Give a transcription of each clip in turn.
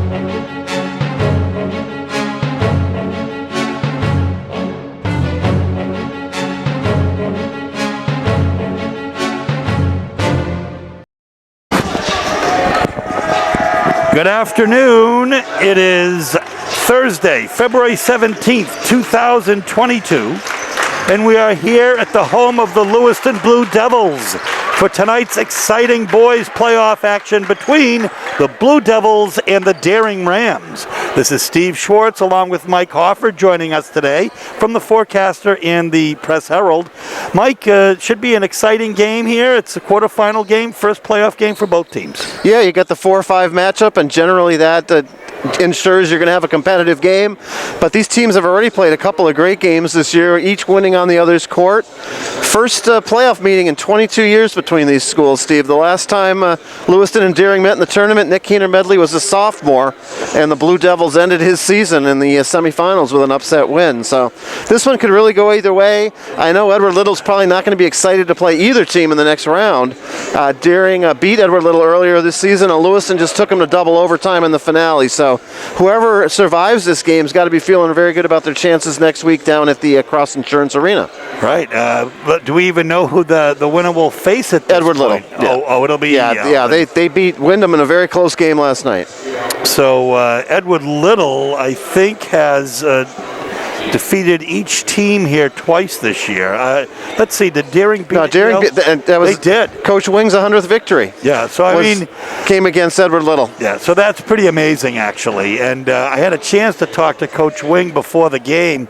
Good afternoon. It is Thursday, February 17th, 2022, and we are here at the home of the Lewiston Blue Devils for tonight's exciting boys playoff action between the Blue Devils and the Daring Rams. This is Steve Schwartz along with Mike Hoffer joining us today from the Forecaster and the Press Herald. Mike, should be an exciting game here. It's a quarterfinal game, first playoff game for both teams. Yeah, you got the 4-5 matchup, and generally that ensures you're going to have a competitive game. But these teams have already played a couple of great games this year, each winning on the other's court. First playoff meeting in 22 years between these schools, Steve. The last time Lewiston and Daring met in the tournament, Nick Keener-Medley was a sophomore, and the Blue Devils ended his season in the semifinals with an upset win. So this one could really go either way. I know Edward Little's probably not going to be excited to play either team in the next round. Daring beat Edward Little earlier this season, and Lewiston just took him to double overtime in the finale. So whoever survives this game's got to be feeling very good about their chances next week down at the Cross Insurance Arena. Right. But do we even know who the winner will face at this Edward point? Little. Yeah. Oh, it'll be... Yeah, they beat Wyndham in a very close game last night. So Edward Little, I think, has defeated each team here twice this year. Let's see, did Daring beat? No, Daring they did. Coach Wing's 100th victory. Yeah, so I mean, came against Edward Little. Yeah, so that's pretty amazing, actually. And I had a chance to talk to Coach Wing before the game,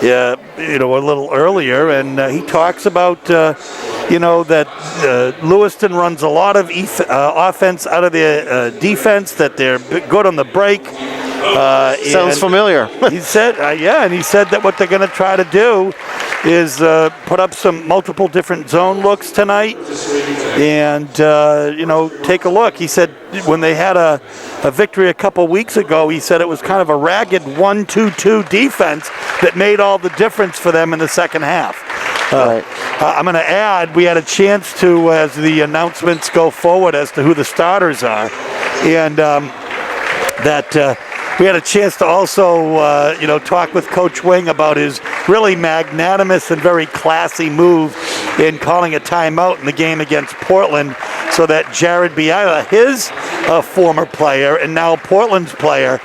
a little earlier, and he talks about, that Lewiston runs a lot of offense out of their defense, that they're good on the break. Sounds familiar. He said, and he said that what they're going to try to do is put up some multiple different zone looks tonight and, take a look. He said when they had a victory a couple weeks ago, he said it was kind of a ragged 1-2-2 defense that made all the difference for them in the second half. Right. I'm going to add, we had a chance to, as the announcements go forward as to who the starters are, and we had a chance to also, talk with Coach Wing about his really magnanimous and very classy move in calling a timeout in the game against Portland so that Jared Biala, his former player and now Portland's player,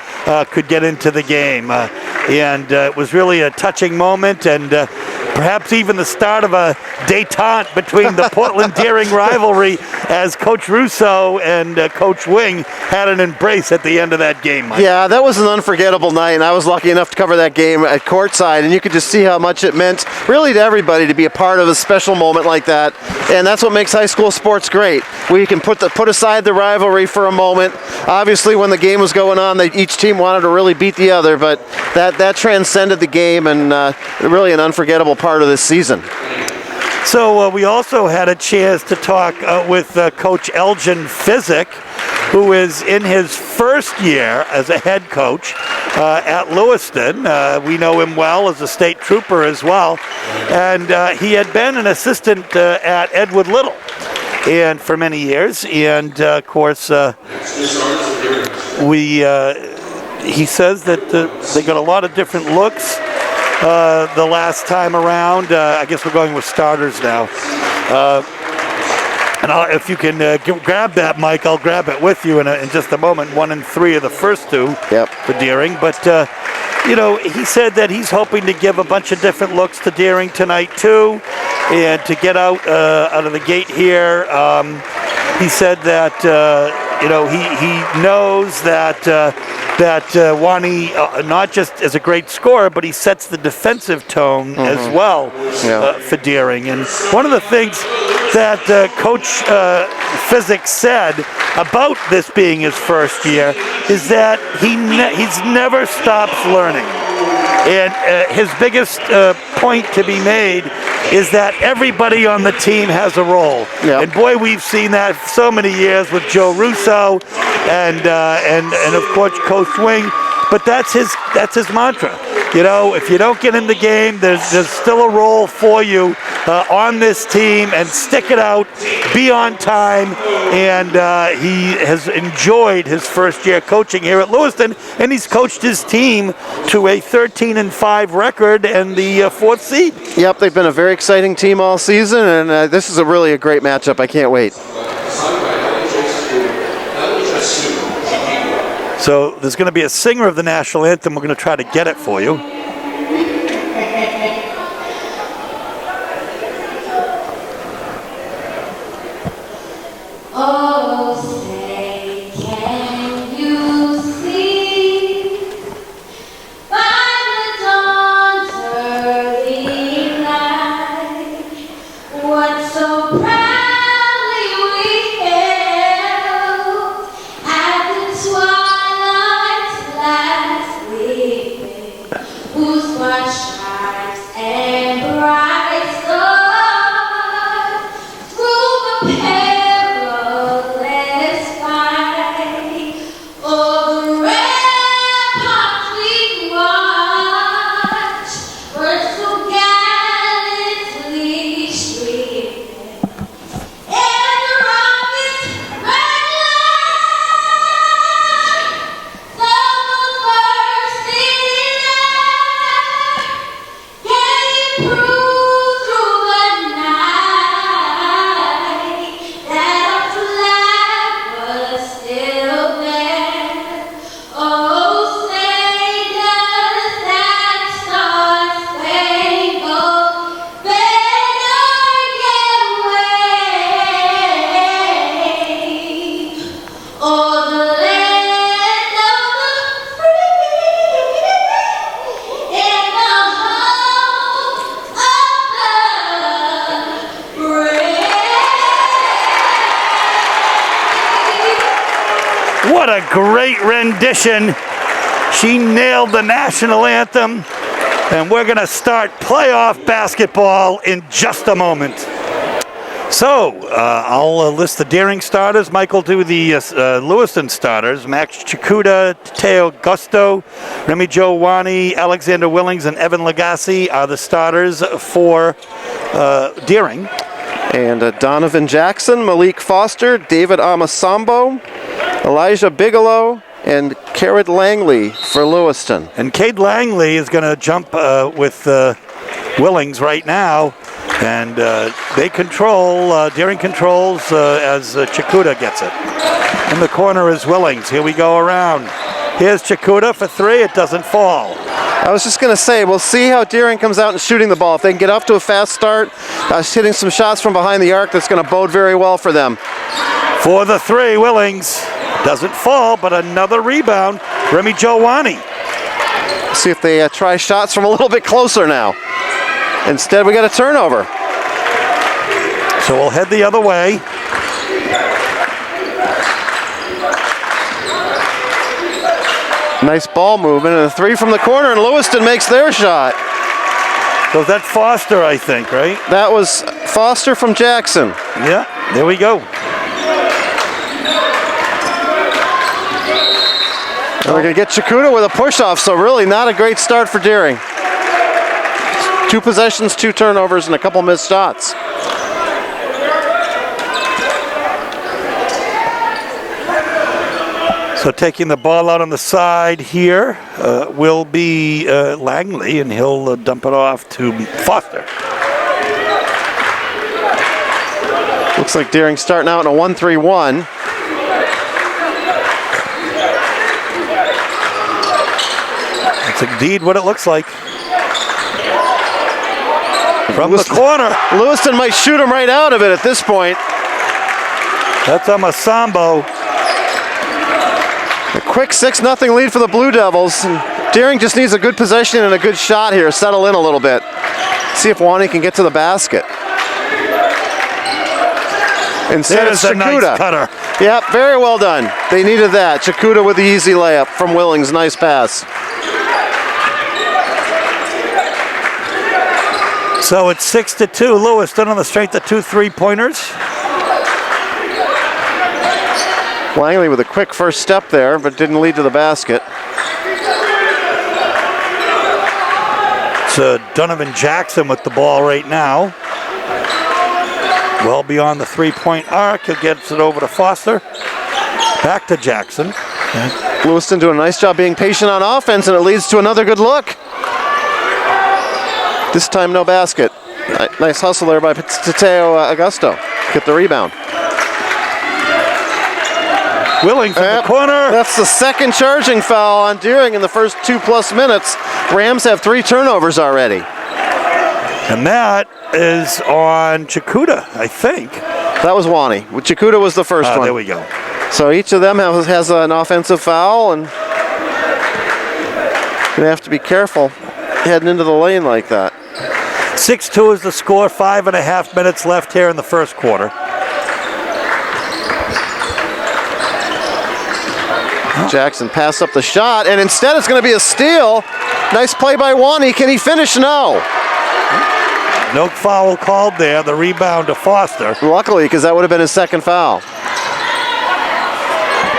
could get into the game. And it was really a touching moment and perhaps even the start of a détente between the Portland-Daring rivalry as Coach Russo and Coach Wing had an embrace at the end of that game, Mike. Yeah, that was an unforgettable night, and I was lucky enough to cover that game at courtside, and you could just see how much it meant really to everybody to be a part of a special moment like that, and that's what makes high school sports great. We can put aside the rivalry for a moment. Obviously, when the game was going on, each team wanted to really beat the other, but that transcended the game and really an unforgettable part of this season. So we also had a chance to talk with Coach Elgin Physic, who is in his first year as a head coach at Lewiston. We know him well as a state trooper as well. And he had been an assistant at Edward Little and for many years. And, of course, he says that they got a lot of different looks the last time around. I guess we're going with starters now. And if you can grab that, Mike, I'll grab it with you in just a moment. 1 and 3 of the first two for Daring. But, he said that he's hoping to give a bunch of different looks to Daring tonight, too, and to get out of the gate here. He said that, he knows that Wani not just is a great scorer, but he sets the defensive tone as well for Daring. And one of the things that Coach Physics said about this being his first year is that he's never stops learning. And his biggest point to be made is that everybody on the team has a role. Yep. And boy, we've seen that so many years with Joe Russo and of course Coach Wing. but that's his mantra. You know, if you don't get in the game, there's still a role for you on this team, and stick it out, be on time, and he has enjoyed his first year coaching here at Lewiston, and he's coached his team to a 13-5 record and the 4th seed. Yep, they've been a very exciting team all season, and this is really a great matchup. I can't wait. So there's going to be a singer of the national anthem. We're going to try to get it for you. Oh, say, can you see by the dawn's early light what so proudly we hailed at the twilight's last gleaming, whose bright stripes and bright stars through the What a great rendition. She nailed the national anthem. And we're going to start playoff basketball in just a moment. So, I'll list the Deering starters. Mike will do the Lewiston starters. Max Chikuda, Teo Gusto, Remy Giovanni, Alexander Willings, and Evan Lagasse are the starters for Deering. And Donovan Jackson, Malik Foster, David Amasambo, Elijah Bigelow, and Carrot Langley for Lewiston. And Cade Langley is going to jump with Willings right now. And they control, Deering controls as Chikuda gets it. In the corner is Willings. Here we go around. Here's Chikuda for three. It doesn't fall. I was just going to say, we'll see how Deering comes out and shooting the ball. If they can get off to a fast start, hitting some shots from behind the arc, that's going to bode very well for them. For the three, Willings. Doesn't fall, but another rebound. Remy Giovanni. See if they try shots from a little bit closer now. Instead, we got a turnover. So we'll head the other way. Nice ball movement, and a three from the corner, and Lewiston makes their shot. So that's Foster, I think, right? That was Foster from Jackson. Yeah, there we go. And we're going to get Chikuda with a push-off, so really not a great start for Deering. 2 possessions, 2 turnovers, and a couple missed shots. So taking the ball out on the side here will be Langley, and he'll dump it off to Foster. Looks like Deering starting out in a 1-3-1. That's indeed what it looks like. From the corner. Lewiston might shoot him right out of it at this point. That's Amasambo. A quick 6-0 lead for the Blue Devils. And Deering just needs a good possession and a good shot here. Settle in a little bit. See if Wani can get to the basket. Instead There's it's a Chikuda. nice cutter. Yep, very well done. They needed that. Chikuda with the easy layup from Willings. Nice pass. So it's 6-2. Lewiston on the strength of 2 3-pointers. Langley with a quick first step there, but didn't lead to the basket. It's Donovan Jackson with the ball right now. Well beyond the three-point arc. He gets it over to Foster. Back to Jackson. Lewiston doing a nice job being patient on offense, and it leads to another good look. This time, no basket. Nice hustle there by Tateo Augusto. Get the rebound. Willing from the corner. That's the second charging foul on Deering in the first 2+ minutes. Rams have 3 turnovers already. And that is on Chikuta, I think. That was Wani. Chikuta was the first one. There we go. So each of them has an offensive foul, and you have to be careful heading into the lane like that. 6-2 is the score. 5.5 minutes left here in the first quarter. Jackson passed up the shot, and instead it's going to be a steal. Nice play by Wani. Can he finish? No. No foul called there. The rebound to Foster. Luckily, because that would have been his second foul.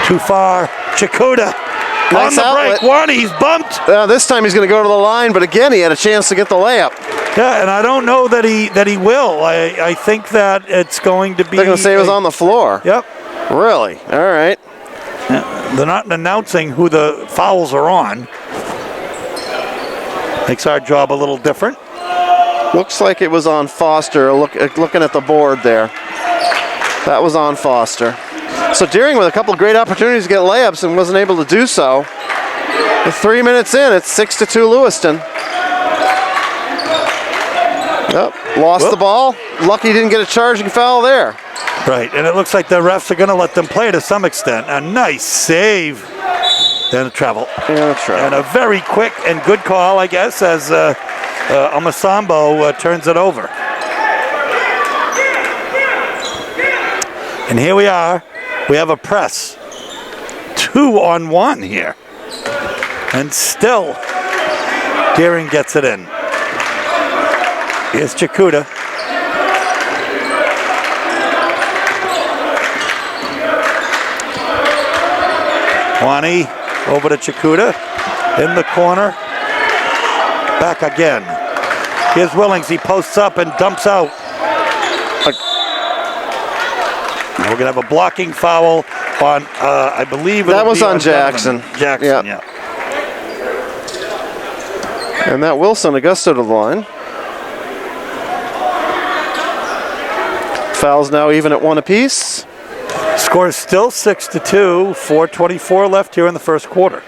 Too far. Chikuta Nice on the outlet. break. Wani's bumped. This time he's going to go to the line, but again, he had a chance to get the layup. Yeah, and I don't know that he will. I think that it's going to be. They're going to say it was on the floor. Yep. Really? All right. They're not announcing who the fouls are on. Makes our job a little different. Looks like it was on Foster. Looking at the board there. That was on Foster. So Deering with a couple of great opportunities to get layups and wasn't able to do so. With 3 minutes in, it's 6-2 Lewiston. Yep, lost the ball. Lucky he didn't get a charging foul there. Right, and it looks like the refs are going to let them play to some extent. A nice save. Then a travel. Yeah, travel. And a very quick and good call, I guess, as Amasambo turns it over. And here we are. We have a press. 2-on-1 here. And still, Deering gets it in. Here's Chikuta. Wani over to Chikuta. In the corner. Back again. Here's Willings. He posts up and dumps out. We're going to have a blocking foul on, I believe that was on Jackson. Jackson, yeah. And that Wilson Augusto to the line. Fouls now even at 1 apiece. Score is still 6-2. 4:24 left here in the first quarter.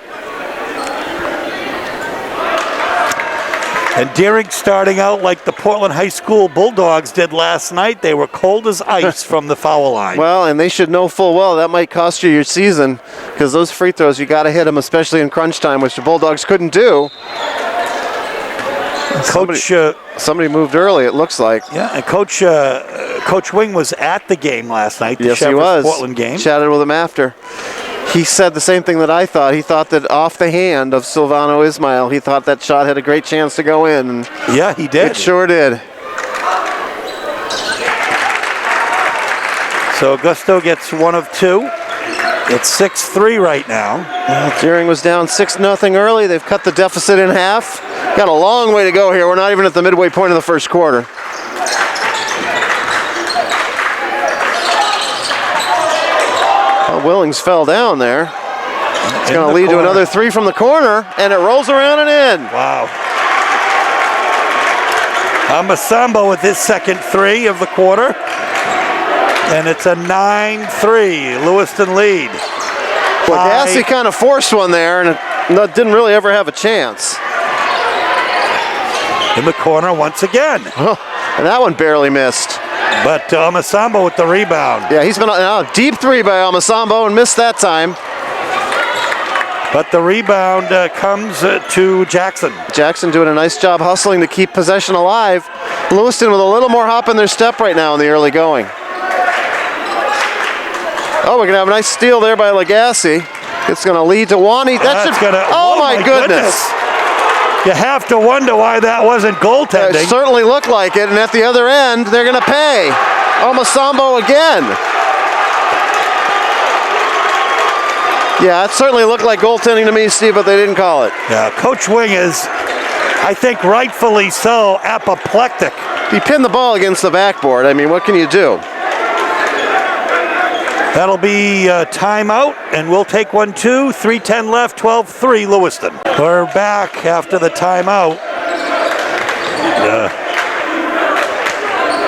And Deering starting out like the Portland High School Bulldogs did last night. They were cold as ice from the foul line. Well, and they should know full well that might cost you your season, because those free throws, you got to hit them, especially in crunch time, which the Bulldogs couldn't do. Somebody moved early, it looks like. Yeah, and Coach Wing was at the game last night. Yes, he was. Portland game. Chatted with him after. He said the same thing that I thought. He thought that off the hand of Silvano Ismail, he thought that shot had a great chance to go in. And yeah, he did. It sure did. So Augusto gets 1 of 2. It's 6-3 right now. Well, Deering was down 6-0 early. They've cut the deficit in half. Got a long way to go here. We're not even at the midway point of the first quarter. Willings fell down there. It's going to lead to another 3 from the corner, and it rolls around and in. Wow. Amasambo with his second 3 of the quarter. And it's a 9-3 Lewiston lead. Well, Gassi kind of forced one there, and it didn't really ever have a chance. In the corner once again. And that one barely missed. But Amasambo with the rebound. Yeah, he's been a deep 3 by Amasambo and missed that time. But the rebound comes to Jackson. Jackson doing a nice job hustling to keep possession alive. Lewiston with a little more hop in their step right now in the early going. Oh, we're going to have a nice steal there by Legassi. It's going to lead to Wani. Oh, my goodness. You have to wonder why that wasn't goaltending. It certainly looked like it, and at the other end, they're going to pay. Amasambo again. Yeah, it certainly looked like goaltending to me, Steve, but they didn't call it. Yeah, Coach Wing is I think rightfully so, apoplectic. He pinned the ball against the backboard. I mean, what can you do? That'll be a timeout, and we'll take one, too. 3:10 left, 12-3 Lewiston. We're back after the timeout.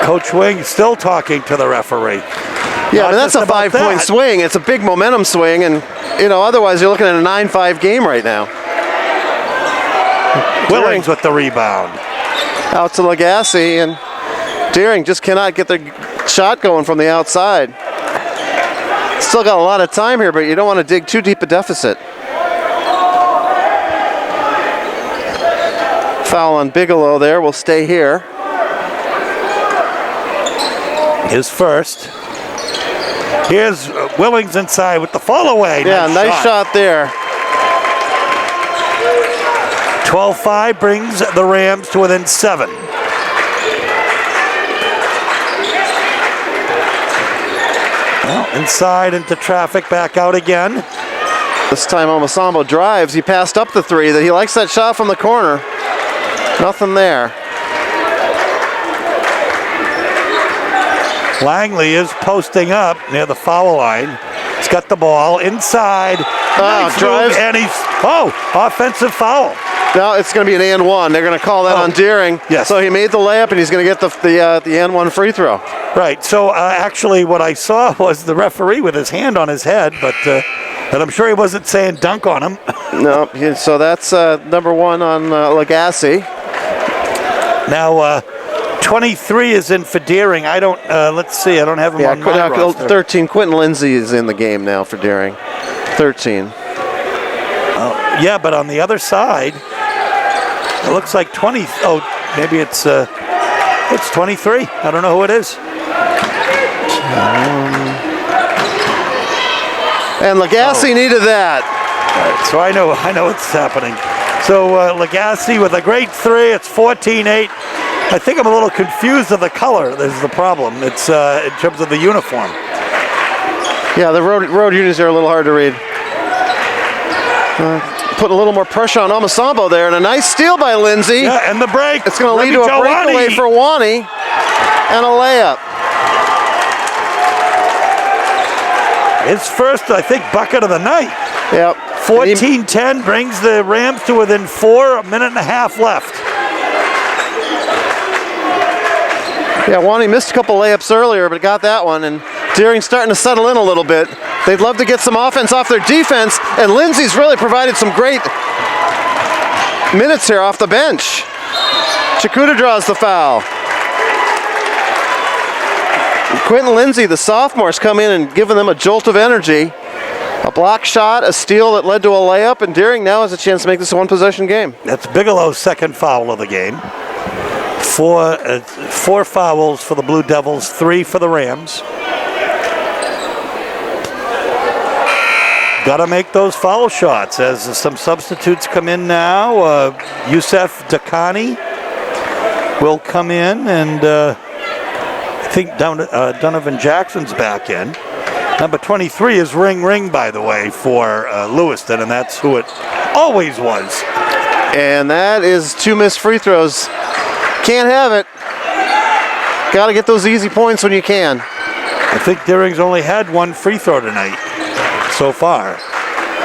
Coach Wing still talking to the referee. Yeah, but that's a 5-point swing. It's a big momentum swing, and otherwise you're looking at a 9-5 game right now. Willings with the rebound. Out to Legassi, and Deering just cannot get the shot going from the outside. Still got a lot of time here, but you don't want to dig too deep a deficit. Foul on Bigelow there. Will stay here. His first. Here's Willings inside with the fall away. Yeah, nice shot there. 12-5 brings the Rams to within 7. Well, inside into traffic, back out again. This time Omosambo drives. He passed up the three. He likes that shot from the corner. Nothing there. Langley is posting up near the foul line. He's got the ball inside. Nice drives. Move, and he's, offensive foul. Now it's going to be an and one. They're going to call that on Deering. Yes. So he made the layup, and he's going to get the and one free throw. Right. So actually what I saw was the referee with his hand on his head, but and I'm sure he wasn't saying dunk on him. No. So that's number one on Legassi. Now 23 is in for Deering. I don't, let's see, I don't have him on my roster. 13, Quentin Lindsay is in the game now for Deering. 13. Yeah, but on the other side, it looks like 20, maybe it's 23. I don't know who it is. And Legassi needed that. Right, so I know what's happening. So Legassi with a great three, it's 14-8. I think I'm a little confused of the color. This is the problem. It's in terms of the uniform. Yeah, the road unis are a little hard to read. Put a little more pressure on Omosambo there, and a nice steal by Lindsay. Yeah, and the break. It's going to lead to a breakaway for Wani and a layup. His first, I think, bucket of the night. Yep. 14-10 brings the Rams to within 4, a minute and a half left. Yeah, Wani missed a couple layups earlier, but got that one, and Deering's starting to settle in a little bit. They'd love to get some offense off their defense, and Lindsay's really provided some great minutes here off the bench. Chikuta draws the foul. Quentin Lindsay, the sophomore's come in and given them a jolt of energy. A block shot, a steal that led to a layup, and Deering now has a chance to make this a one-possession game. That's Bigelow's second foul of the game. Four fouls for the Blue Devils, 3 for the Rams. Got to make those foul shots as some substitutes come in now. Yusef Dakani will come in, and I think Donovan Jackson's back in. Number 23 is Ring, by the way, for Lewiston, and that's who it always was. And that is 2 missed free throws. Can't have it. Got to get those easy points when you can. I think Deering's only had 1 free throw tonight so far,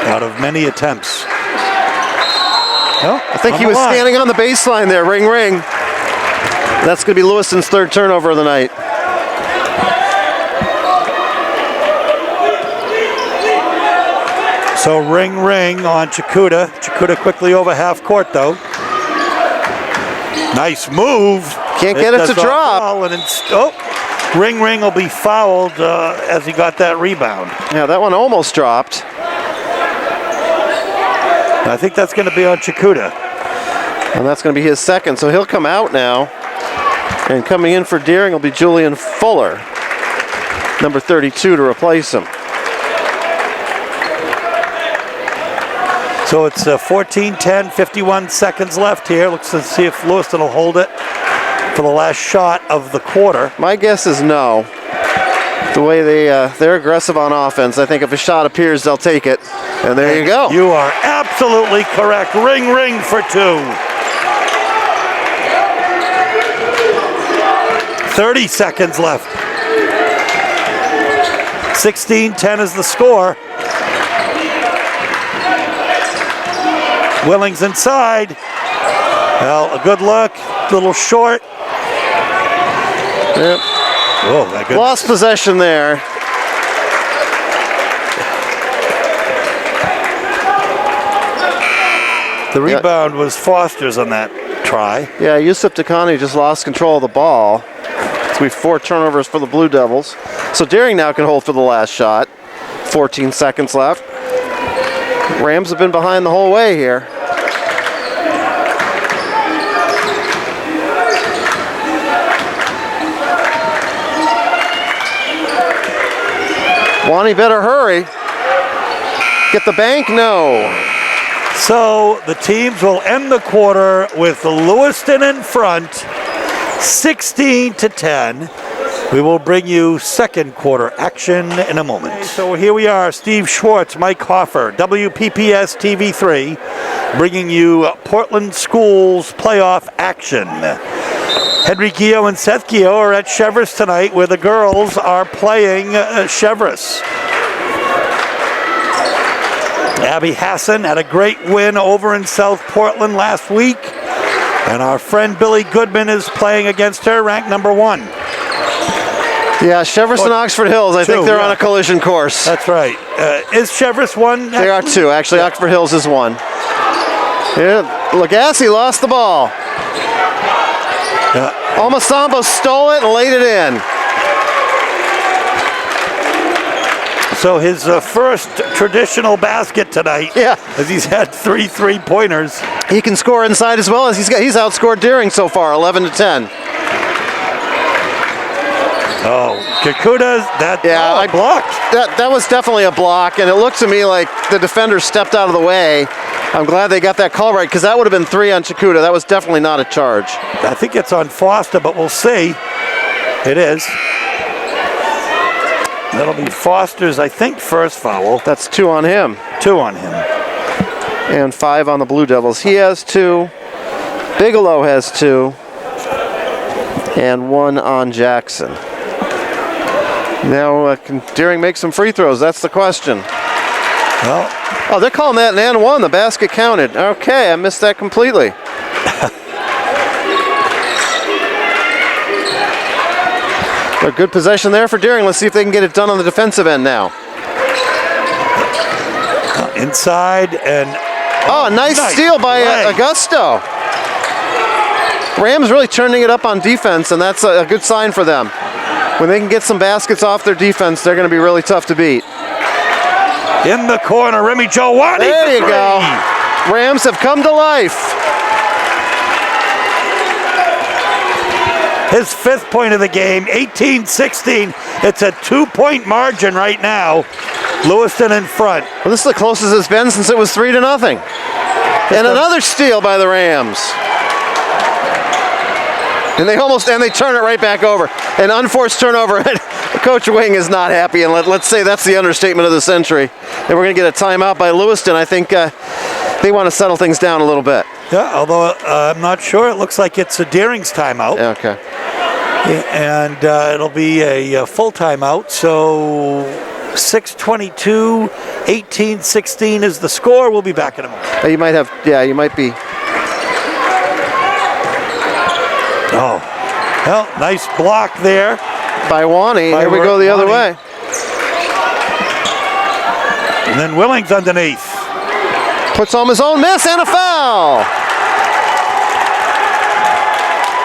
out of many attempts. No, I think he was standing on the baseline there. Ring. That's going to be Lewiston's 3rd turnover of the night. So ring on Chikuta. Chikuta quickly over half court though. Nice move. Can't get it to drop. And Ring will be fouled as he got that rebound. Yeah, that one almost dropped. I think that's going to be on Chikuta. And that's going to be his second, so he'll come out now. And coming in for Deering will be Julian Fuller, number 32, to replace him. So it's 14-10, 51 seconds left here. Looks to see if Lewiston will hold it for the last shot of the quarter. My guess is no. The way they're aggressive on offense, I think if a shot appears, they'll take it. And there you go. You are absolutely correct. Ring for 2. 30 seconds left. 16-10 is the score. Willings inside. Well, a good look, a little short. Yep. Oh, that good. Lost possession there. The rebound was Foster's on that try. Yeah, Yusuf Takani just lost control of the ball. So we have 4 turnovers for the Blue Devils. So Deering now can hold for the last shot. 14 seconds left. Rams have been behind the whole way here. Wani better hurry. Get the bank? No. So the teams will end the quarter with Lewiston in front, 16-10. We will bring you second quarter action in a moment. So here we are, Steve Schwartz, Mike Hoffer, WPPS TV3, bringing you Portland Schools playoff action. Henry Gio and Seth Gio are at Chevrolet tonight, where the girls are playing Chevrolet. Abby Hassan had a great win over in South Portland last week, and our friend Billy Goodman is playing against her, ranked number 1. Yeah, Chevrolet and Oxford Hills, I think they're on a collision course. That's right. Is Chevrolet 1? They are 2. Actually, Oxford Hills is 1. Yeah, Lagasse lost the ball. Almasambo stole it and laid it in. So his first traditional basket tonight, as he's had 3 3-pointers. He can score inside as well as he's outscored Deering so far, 11-10. Oh, Kikuta, blocked. That was definitely a block, and it looked to me like the defender stepped out of the way. I'm glad they got that call right, because that would have been 3 on Chikuta. That was definitely not a charge. I think it's on Foster, but we'll see. It is. That'll be Foster's, I think, first foul. That's 2 on him. 2 on him. And 5 on the Blue Devils. He has 2. Bigelow has 2. And 1 on Jackson. Now, can Deering make some free throws? That's the question. Well, oh, they're calling that an and 1. The basket counted. Okay, I missed that completely. A good possession there for Deering. Let's see if they can get it done on the defensive end now. Inside and... Oh, nice steal by Augusto. Rams really turning it up on defense, and that's a good sign for them. When they can get some baskets off their defense, they're going to be really tough to beat. In the corner, Remy Jawani. There you go. Rams have come to life. His 5th point of the game, 18-16. It's a 2-point margin right now. Lewiston in front. Well, this is the closest it's been since it was 3-0. And another steal by the Rams. And they turn it right back over. An unforced turnover. Coach Wing is not happy, and let's say that's the understatement of the century. And we're going to get a timeout by Lewiston. I think they want to settle things down a little bit. Yeah, although I'm not sure. It looks like it's a Deering's timeout. Okay. And it'll be a full timeout. So 6:22, 18-16 is the score. We'll be back in a moment. You might be. Oh, well, nice block there. By Wani. Here we go the other way. And then Willings underneath. Puts home his own miss and a foul.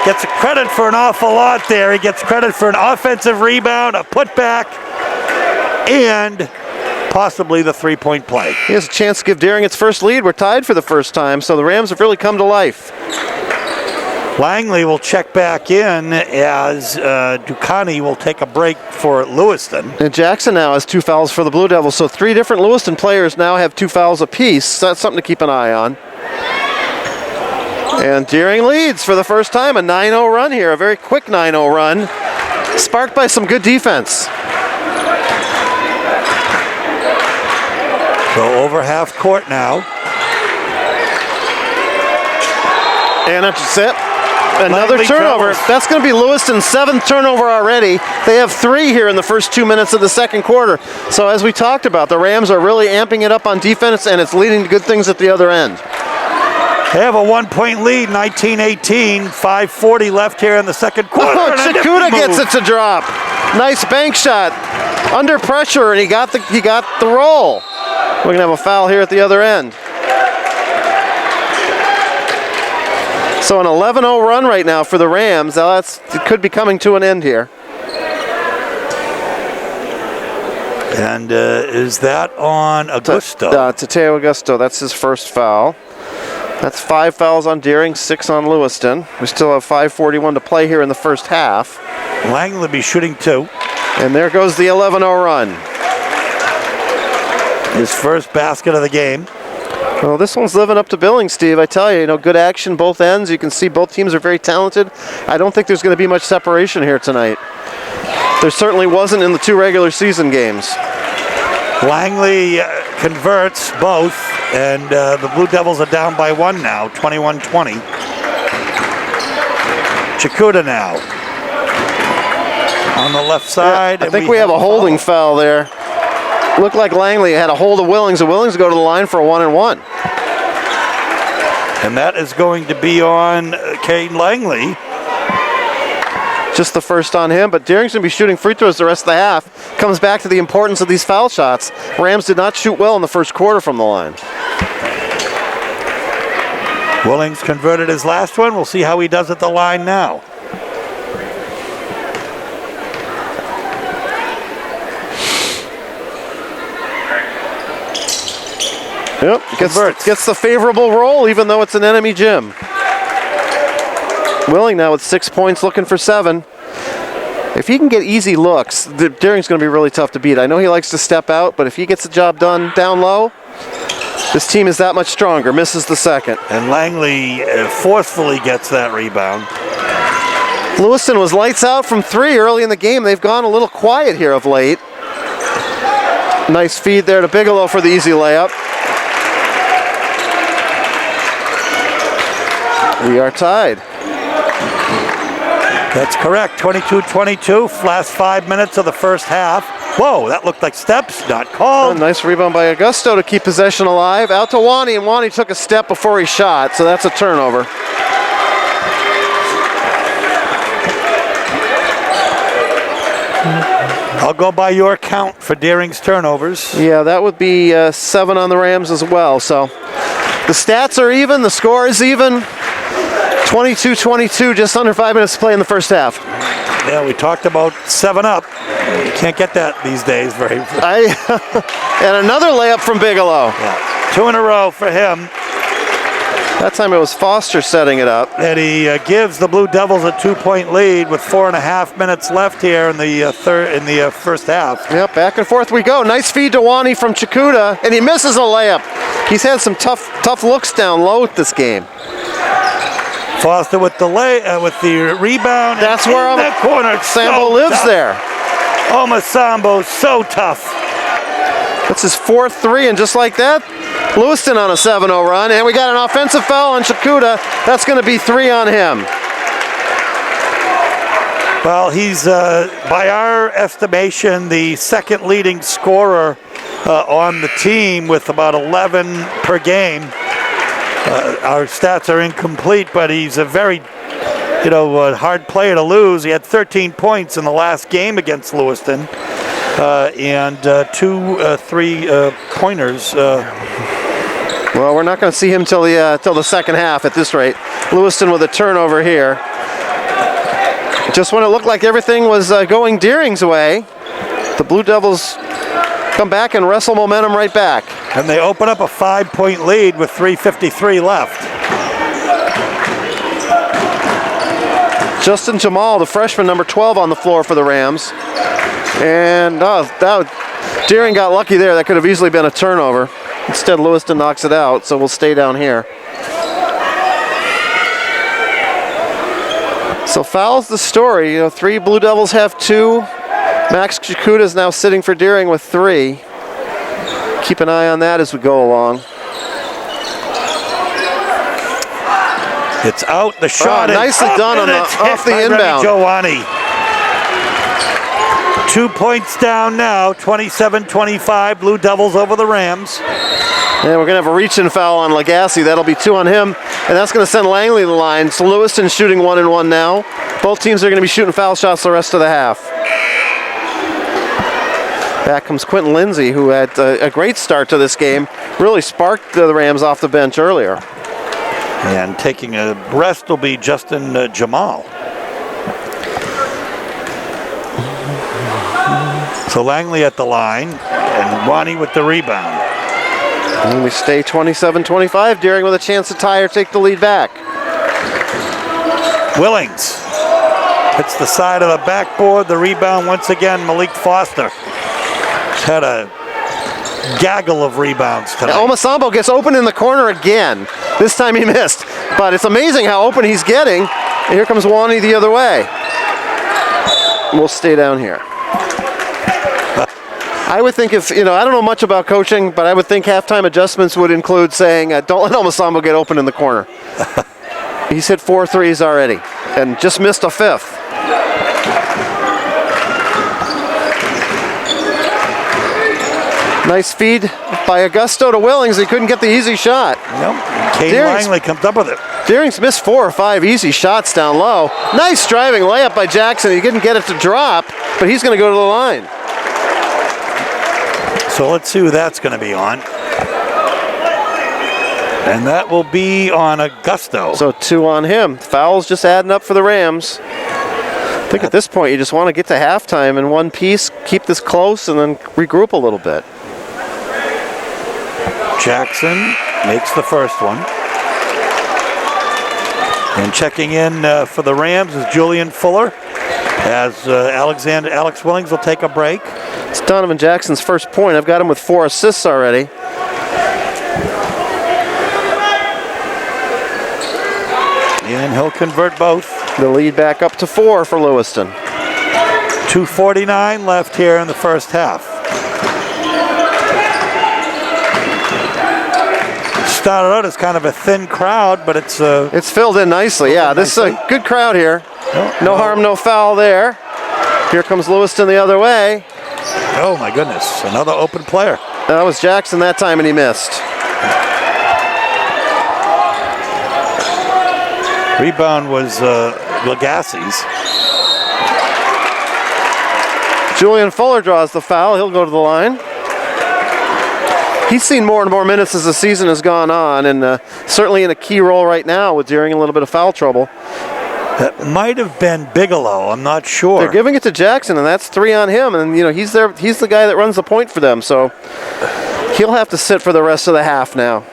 Gets credit for an awful lot there. He gets credit for an offensive rebound, a putback, and possibly the 3-point play. He has a chance to give Deering its first lead. We're tied for the first time, so the Rams have really come to life. Langley will check back in as Ducani will take a break for Lewiston. And Jackson now has 2 fouls for the Blue Devils, so 3 different Lewiston players now have 2 fouls apiece. So that's something to keep an eye on. And Deering leads for the first time, a 9-0 run here, a very quick 9-0 run, sparked by some good defense. So over half court now. And that's it. Another Langley turnover. travels. That's going to be Lewiston's 7th turnover already. They have 3 here in the first 2 minutes of the second quarter. So as we talked about, the Rams are really amping it up on defense, and it's leading to good things at the other end. They have a 1-point lead, 19-18, 5:40 left here in the second quarter. Oh, and a nifty Chakuta gets move. it to drop. Nice bank shot. Under pressure, and he got the roll. We're going to have a foul here at the other end. So an 11-0 run right now for the Rams. Now it could be coming to an end here. And is that on Augusto? Tateo Augusto, that's his first foul. That's 5 fouls on Deering, 6 on Lewiston. We still have 5:41 to play here in the first half. Langley will be shooting 2. And there goes the 11-0 run. His first basket of the game. Well, this one's living up to billing, Steve. I tell you, good action both ends. You can see both teams are very talented. I don't think there's going to be much separation here tonight. There certainly wasn't in the 2 regular season games. Langley converts both, and the Blue Devils are down by 1 now, 21-20. Chakuta now on the left side. I think we have a holding foul there. Looked like Langley had a hold of Willings, and Willings go to the line for a 1-and-1. And that is going to be on Kane Langley. Just the first on him, but Deering's going to be shooting free throws the rest of the half. Comes back to the importance of these foul shots. Rams did not shoot well in the first quarter from the line. Willings converted his last one. We'll see how he does at the line now. Yep, gets the favorable roll even though it's an enemy gym. Willing now with 6 points, looking for 7. If he can get easy looks, Deering's going to be really tough to beat. I know he likes to step out, but if he gets the job done down low, this team is that much stronger. Misses the second. And Langley forcefully gets that rebound. Lewiston was lights out from 3 early in the game. They've gone a little quiet here of late. Nice feed there to Bigelow for the easy layup. We are tied. That's correct. 22-22. Last 5 minutes of the first half. Whoa, that looked like steps. Not called. A nice rebound by Augusto to keep possession alive. Out to Wani, and Wani took a step before he shot, so that's a turnover. I'll go by your count for Deering's turnovers. Yeah, that would be 7 on the Rams as well. So the stats are even, the score is even. 22-22, just under 5 minutes to play in the first half. Yeah, we talked about 7-up. You can't get that these days very. And another layup from Bigelow. Yeah. 2 in a row for him. That time it was Foster setting it up. And he gives the Blue Devils a 2-point lead with 4.5 minutes left here in the first half. Yep, back and forth we go. Nice feed to Wani from Chakuta, and he misses a layup. He's had some tough looks down low with this game. Foster with the rebound. That's where in the corner. Sambo so lives tough. there. Oh, Masambo, so tough. That's his 4th 3, and just like that, Lewiston on a 7-0 run, and we got an offensive foul on Chakuta. That's going to be 3 on him. Well, he's, by our estimation, the second leading scorer on the team with about 11 per game. Our stats are incomplete, but he's a very, hard player to lose. He had 13 points in the last game against Lewiston, and 2 3-pointers. Well, we're not going to see him till the second half at this rate. Lewiston with a turnover here. Just when it looked like everything was going Deering's way, the Blue Devils come back and wrestle momentum right back. And they open up a 5-point lead with 3:53 left. Justin Jamal, the freshman, number 12 on the floor for the Rams. And Deering got lucky there. That could have easily been a turnover. Instead, Lewiston knocks it out, so we'll stay down here. So foul's the story. 3 Blue Devils have 2. Max Chakuta is now sitting for Deering with 3. Keep an eye on that as we go along. It's out. The shot is nicely up, done and on it's the- hit off the by Remy inbound. Giovanni. 2 points down now, 27-25. Blue Devils over the Rams. And we're going to have a reach-in foul on Lagasse. That'll be 2 on him, and that's going to send Langley to the line. So Lewiston shooting 1-1 now. Both teams are going to be shooting foul shots the rest of the half. Back comes Quentin Lindsay, who had a great start to this game. Really sparked the Rams off the bench earlier. And taking a rest will be Justin Jamal. So Langley at the line, and Ronnie with the rebound. And we stay 27-25. Deering with a chance to tie or take the lead back. Willings hits the side of the backboard. The rebound once again, Malik Foster. He's had a gaggle of rebounds tonight. Omasambo gets open in the corner again. This time he missed. But it's amazing how open he's getting. And here comes Wani the other way. We'll stay down here. I would think if, I don't know much about coaching, but I would think halftime adjustments would include saying, don't let Omasambo get open in the corner. He's hit 4 threes already and just missed a 5th. Nice feed by Augusto to Willings. He couldn't get the easy shot. Nope. Kane Langley comes up with it. Deering's missed 4 or 5 easy shots down low. Nice driving layup by Jackson. He didn't get it to drop, but he's going to go to the line. So let's see who that's going to be on. And that will be on Augusto. So 2 on him. Fouls just adding up for the Rams. I think at this point you just want to get to halftime in one piece, keep this close, and then regroup a little bit. Jackson makes the first one. And checking in for the Rams is Julian Fuller, as Alex Willings will take a break. It's Donovan Jackson's first point. I've got him with 4 assists already. And he'll convert both. The lead back up to 4 for Lewiston. 2:49 left here in the first half. Started out as kind of a thin crowd, but it's filled in nicely. Yeah, this is a good crowd here. No harm, no foul there. Here comes Lewiston the other way. Oh my goodness, another open player. That was Jackson that time, and he missed. Rebound was Lagasse's. Julian Fuller draws the foul. He'll go to the line. He's seen more and more minutes as the season has gone on, and certainly in a key role right now with Deering a little bit of foul trouble. That might have been Bigelow. I'm not sure. They're giving it to Jackson, and that's 3 on him. And he's there. He's the guy that runs the point for them. So he'll have to sit for the rest of the half now.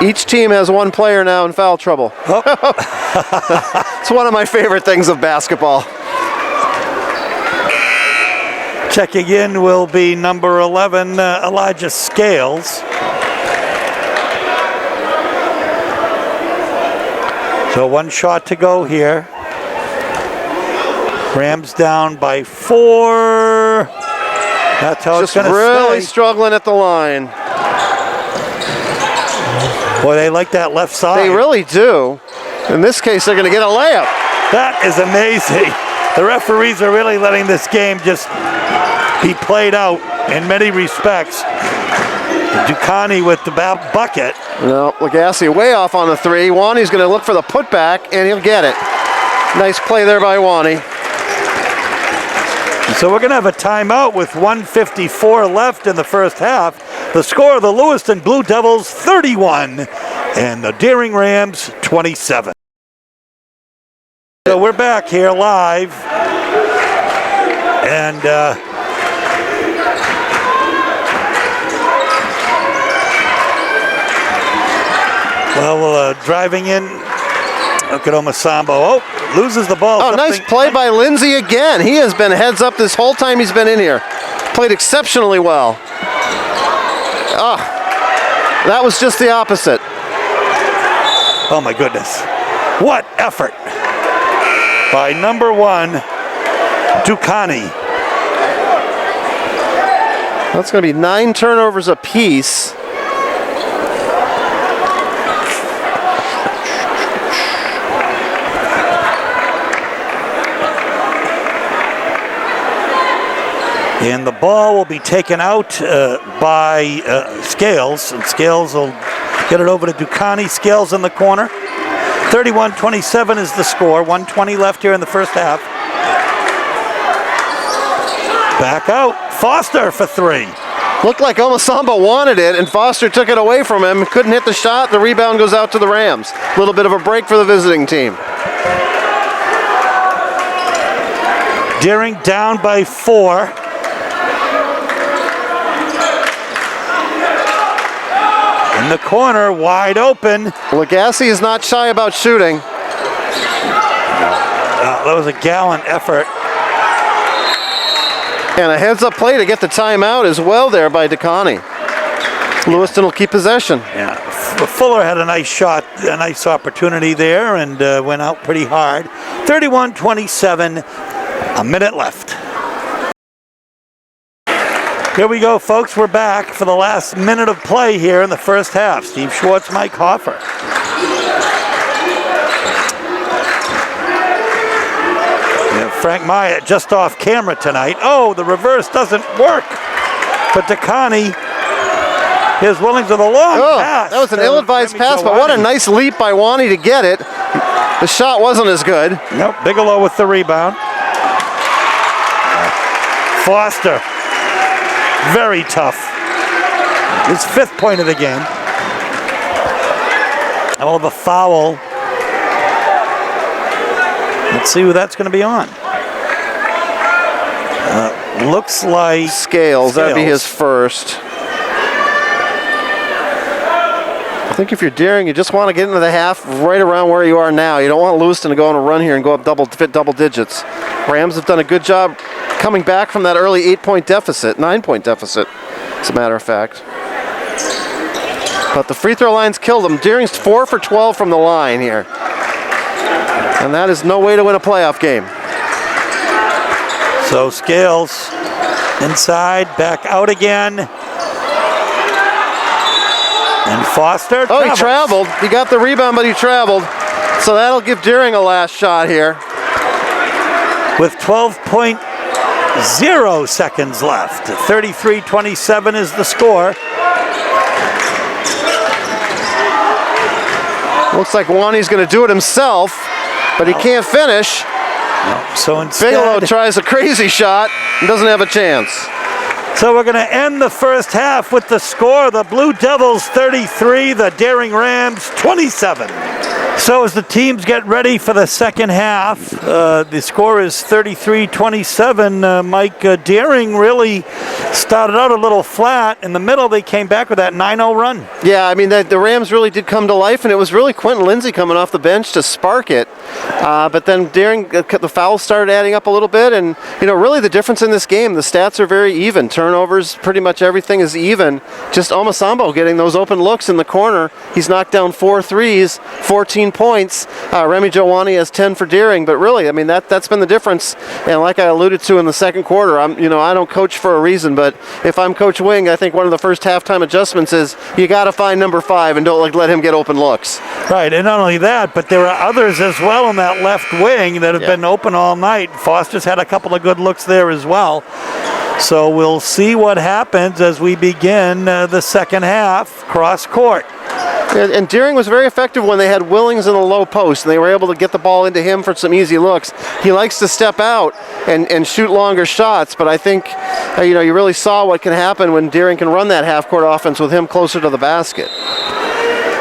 Each team has 1 player now in foul trouble. Oh. It's one of my favorite things of basketball. Checking in will be number 11, Elijah Scales. So 1 shot to go here. Rams down by 4. That's how it's going to stay. Just really struggling at the line. Boy, they like that left side. They really do. In this case, they're going to get a layup. That is amazing. The referees are really letting this game just be played out in many respects. Ducani with the bucket. No, Lagasse way off on the 3. Wani's going to look for the putback, and he'll get it. Nice play there by Wani. So we're going to have a timeout with 1:54 left in the first half. The score of the Lewiston Blue Devils 31 and the Deering Rams 27. So we're back here live. And driving in. Look at Omasambo. Oh, loses the ball. Oh, nice play by Lindsay again. He has been heads up this whole time he's been in here. Played exceptionally well. Oh, that was just the opposite. Oh my goodness. What effort by number 1, Ducani. That's going to be 9 turnovers apiece. And the ball will be taken out by Scales, and Scales will get it over to Ducani. Scales in the corner. 31-27 is the score. 1:20 left here in the first half. Back out. Foster for three. Looked like Omasamba wanted it, and Foster took it away from him. Couldn't hit the shot. The rebound goes out to the Rams. A little bit of a break for the visiting team. Deering down by 4. In the corner, wide open. Legassi is not shy about shooting. That was a gallant effort. And a heads-up play to get the timeout as well there by Ducani. Lewiston will keep possession. Yeah, Fuller had a nice shot, a nice opportunity there, and went out pretty hard. 31-27, a minute left. Here we go, folks. We're back for the last minute of play here in the first half. Steve Schwartz, Mike Hoffer. Frank Myatt just off camera tonight. Oh, the reverse doesn't work. But Ducani is willing to the long pass. That was an ill-advised pass, but what a nice leap by Wani to get it. The shot wasn't as good. Nope, Bigelow with the rebound. Foster, very tough. His 5th point of the game. All of a foul. Let's see who that's going to be on. Looks like Scales. That'd be his first. I think if you're Deering, you just want to get into the half right around where you are now. You don't want Lewiston to go on a run here and go up double digits. Rams have done a good job coming back from that early 8-point deficit, 9-point deficit, as a matter of fact. But the free throw line's killed them. Deering's 4 for 12 from the line here. And that is no way to win a playoff game. So Scales inside, back out again. And Foster travels. He traveled. He got the rebound, but he traveled. So that'll give Deering a last shot here. With 12.0 seconds left. 33-27 is the score. Looks like Wani's going to do it himself, but he can't finish. No. So instead, Bigelow tries a crazy shot and doesn't have a chance. So we're going to end the first half with the score. The Blue Devils 33, the Deering Rams 27. So as the teams get ready for the second half, the score is 33-27. Mike, Deering really started out a little flat. In the middle, they came back with that 9-0 run. Yeah, I mean, the Rams really did come to life, and it was really Quentin Lindsay coming off the bench to spark it. But then Deering, the fouls started adding up a little bit, and, you know, really the difference in this game, the stats are very even. Turnovers, pretty much everything is even. Just Omasambo getting those open looks in the corner. He's knocked down 4 threes, 14 points. Remy Jowani has 10 for Deering, but really, I mean, that's been the difference. And like I alluded to in the second quarter, I don't coach for a reason, but if I'm Coach Wing, I think one of the first halftime adjustments is you got to find number 5 and don't let him get open looks. Right, and not only that, but there are others as well in that left wing that have been open all night. Foster's had a couple of good looks there as well. So we'll see what happens as we begin the second half cross court. And Deering was very effective when they had Willings in the low post, and they were able to get the ball into him for some easy looks. He likes to step out and shoot longer shots, but I think you really saw what can happen when Deering can run that half-court offense with him closer to the basket.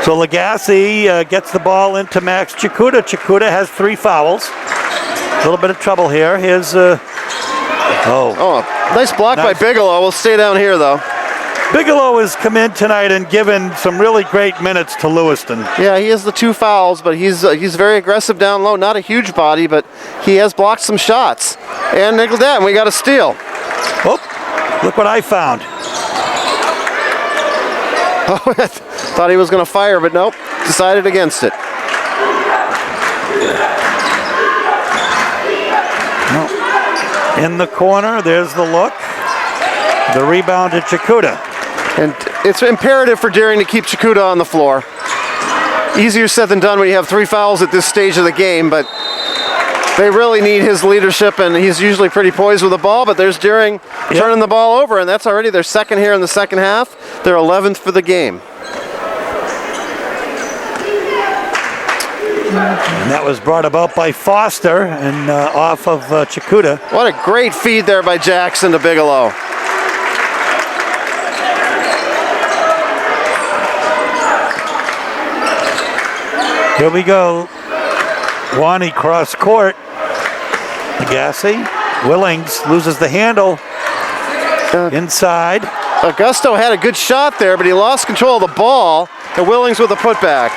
So Legassi gets the ball into Max Chikuta. Chikuta has 3 fouls. A little bit of trouble here. Here's nice block by Bigelow. We'll stay down here, though. Bigelow has come in tonight and given some really great minutes to Lewiston. Yeah, he has the 2 fouls, but he's very aggressive down low. Not a huge body, but he has blocked some shots. And look at that, and we got a steal. Oh, look what I found. Oh, thought he was going to fire, but nope, decided against it. In the corner, there's the look. The rebound to Chikuta. And it's imperative for Deering to keep Chikuta on the floor. Easier said than done when you have 3 fouls at this stage of the game, but They really need his leadership, and he's usually pretty poised with the ball, but there's Deering turning the ball over, and that's already their second here in the second half. They're 11th for the game. And that was brought about by Foster and off of Chikuta. What a great feed there by Jackson to Bigelow. Here we go. Wani cross court. Agassi. Willings loses the handle. Inside. Augusto had a good shot there, but he lost control of the ball. And Willings with a putback.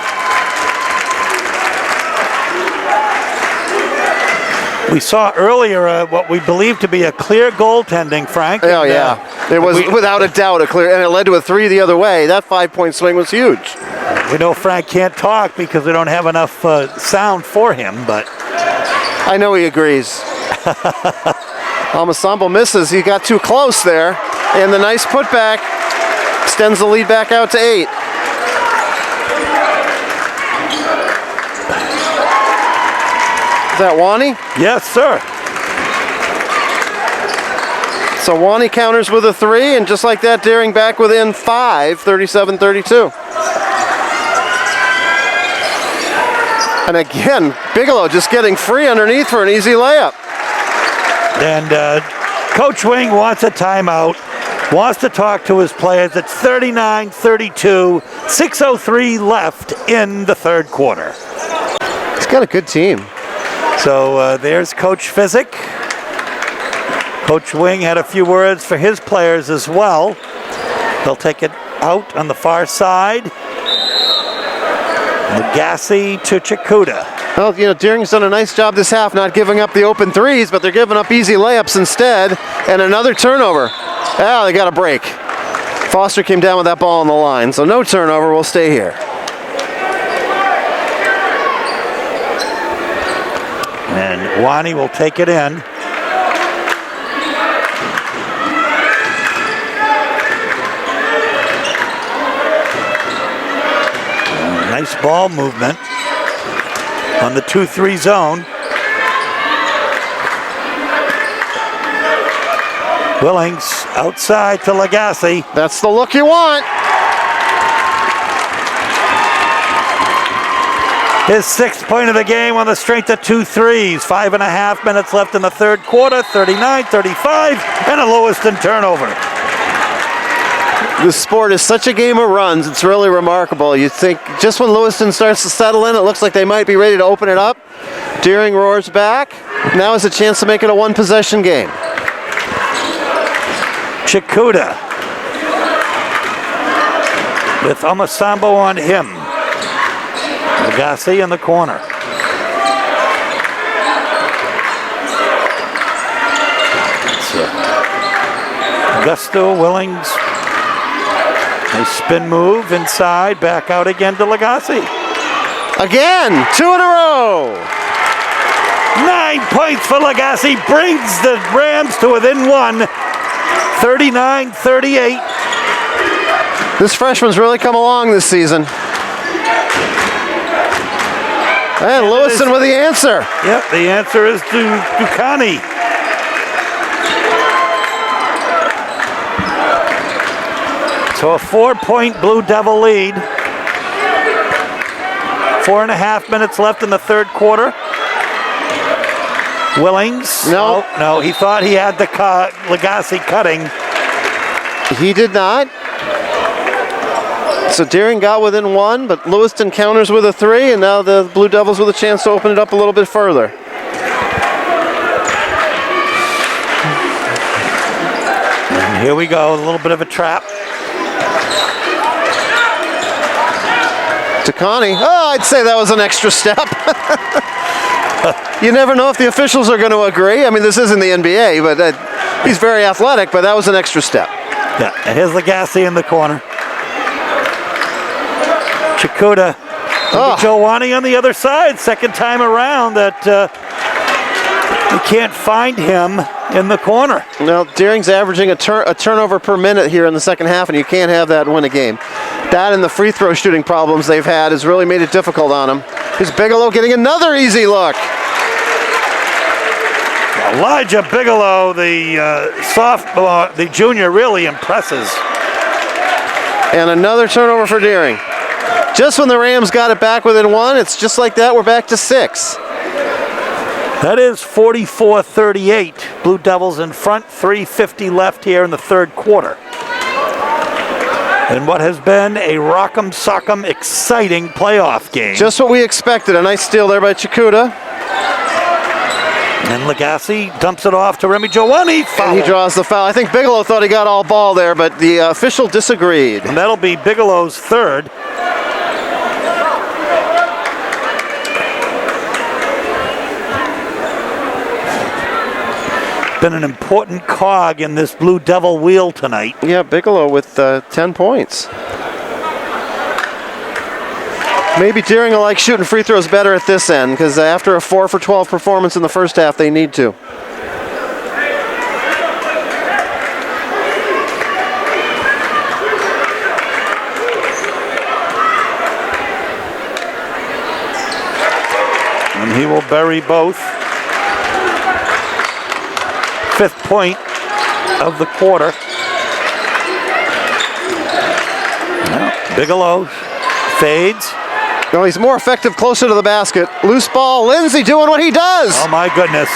We saw earlier what we believe to be a clear goaltending, Frank. Oh, yeah. It was without a doubt a clear, and it led to a 3 the other way. That 5-point swing was huge. We know Frank can't talk because we don't have enough sound for him, but I know he agrees. Almasambo misses. He got too close there. And the nice putback extends the lead back out to 8. Is that Wani? yes, sir. So Wani counters with a 3, and just like that, Deering back within 5, 37-32. And again, Bigelow just getting free underneath for an easy layup. And Coach Wing wants a timeout, wants to talk to his players. It's 39-32, 6:03 left in the third quarter. He's got a good team. So there's Coach Physick. Coach Wing had a few words for his players as well. They'll take it out on the far side. Agassi to Chikuta. Well, you know, Deering's done a nice job this half not giving up the open threes, but they're giving up easy layups instead. And another turnover. Ah, they got a break. Foster came down with that ball on the line, so no turnover. We'll stay here. And Wani will take it in. Nice ball movement on the 2-3 zone. Willings outside to Legassi. That's the look you want. His 6th point of the game on the strength of 2 threes. 5.5 minutes left in the third quarter. 39-35 and a Lewiston turnover. This sport is such a game of runs, it's really remarkable. You think just when Lewiston starts to settle in, it looks like they might be ready to open it up. Deering roars back. Now is a chance to make it a one-possession game. Chikuta with Almasambo on him. Agassi in the corner. Augusto, Willings. Nice spin move inside, back out again to Legassi. Again, 2 in a row. 9 points for Legassi, brings the Rams to within 1, 39-38. This freshman's really come along this season. And Lewiston with the answer. Yep, the answer is Ducani. So a 4-point Blue Devil lead. 4.5 minutes left in the third quarter. Willings. No. No, he thought he had the Legassi cutting. He did not. So Deering got within 1, but Lewiston counters with a 3, and now the Blue Devils with a chance to open it up a little bit further. And here we go, a little bit of a trap. Takani. Oh, I'd say that was an extra step. You never know if the officials are going to agree. I mean, this isn't the NBA, but he's very athletic, but that was an extra step. Yeah, and here's Legassi in the corner. Chikuta. Joe Wani on the other side. Second time around that you can't find him in the corner. Well, Deering's averaging a turnover per minute here in the second half, and you can't have that and win a game. That and the free throw shooting problems they've had has really made it difficult on him. Here's Bigelow getting another easy look. Elijah Bigelow, the sophomore, the junior, really impresses. And another turnover for Deering. Just when the Rams got it back within one, it's just like that. We're back to 6. That is 44-38. Blue Devils in front, 3:50 left here in the third quarter. In what has been a rock'em sock'em exciting playoff game. Just what we expected. A nice steal there by Chikuta. And Lagasse dumps it off to Remy Giovanni. Foul. And he draws the foul. I think Bigelow thought he got all ball there, but the official disagreed. And that'll be Bigelow's third. Been an important cog in this Blue Devil wheel tonight. Yeah, Bigelow with 10 points. Maybe Deering will like shooting free throws better at this end, because after a 4 for 12 performance in the first half, they need to. And he will bury both. 5th point of the quarter. Well, Bigelow fades. No, he's more effective closer to the basket. Loose ball, Lindsay doing what he does. Oh my goodness.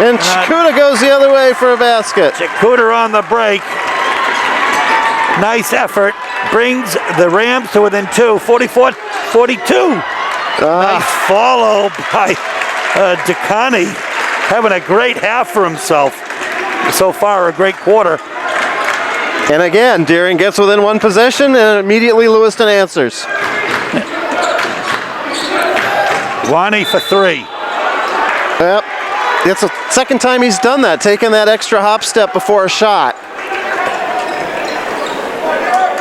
And Chikuta goes the other way for a basket. Chikuta on the break. Nice effort. Brings the Rams to within 2, 44-42. Nice follow by Decani. Having a great half for himself. So far, a great quarter. And again, Deering gets within one possession, and immediately Lewiston answers. Wani for 3. Yep. It's the second time he's done that, taking that extra hop step before a shot.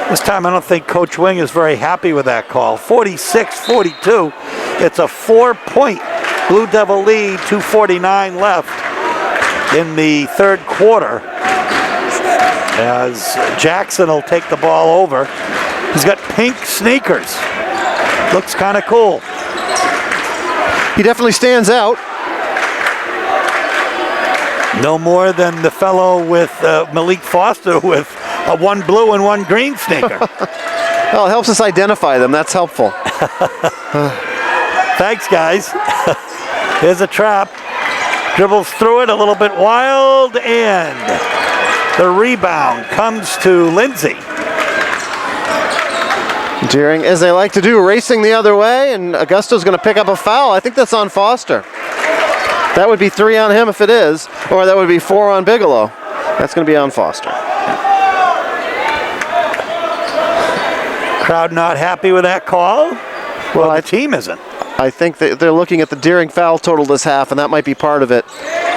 This time I don't think Coach Wing is very happy with that call. 46-42. It's a 4-point Blue Devil lead, 2:49 left in the third quarter. As Jackson will take the ball over. He's got pink sneakers. Looks kind of cool. He definitely stands out. No more than the fellow with Malik Foster with a 1 blue and 1 green sneaker. Well, it helps us identify them. That's helpful. Thanks, guys. Here's a trap. Dribbles through it a little bit wild, and the rebound comes to Lindsay. Deering, as they like to do, racing the other way, and Augusto's going to pick up a foul. I think that's on Foster. That would be 3 on him if it is, or that would be 4 on Bigelow. That's going to be on Foster. Crowd not happy with that call? Well, the team isn't. I think they're looking at the Deering foul total this half, and that might be part of it.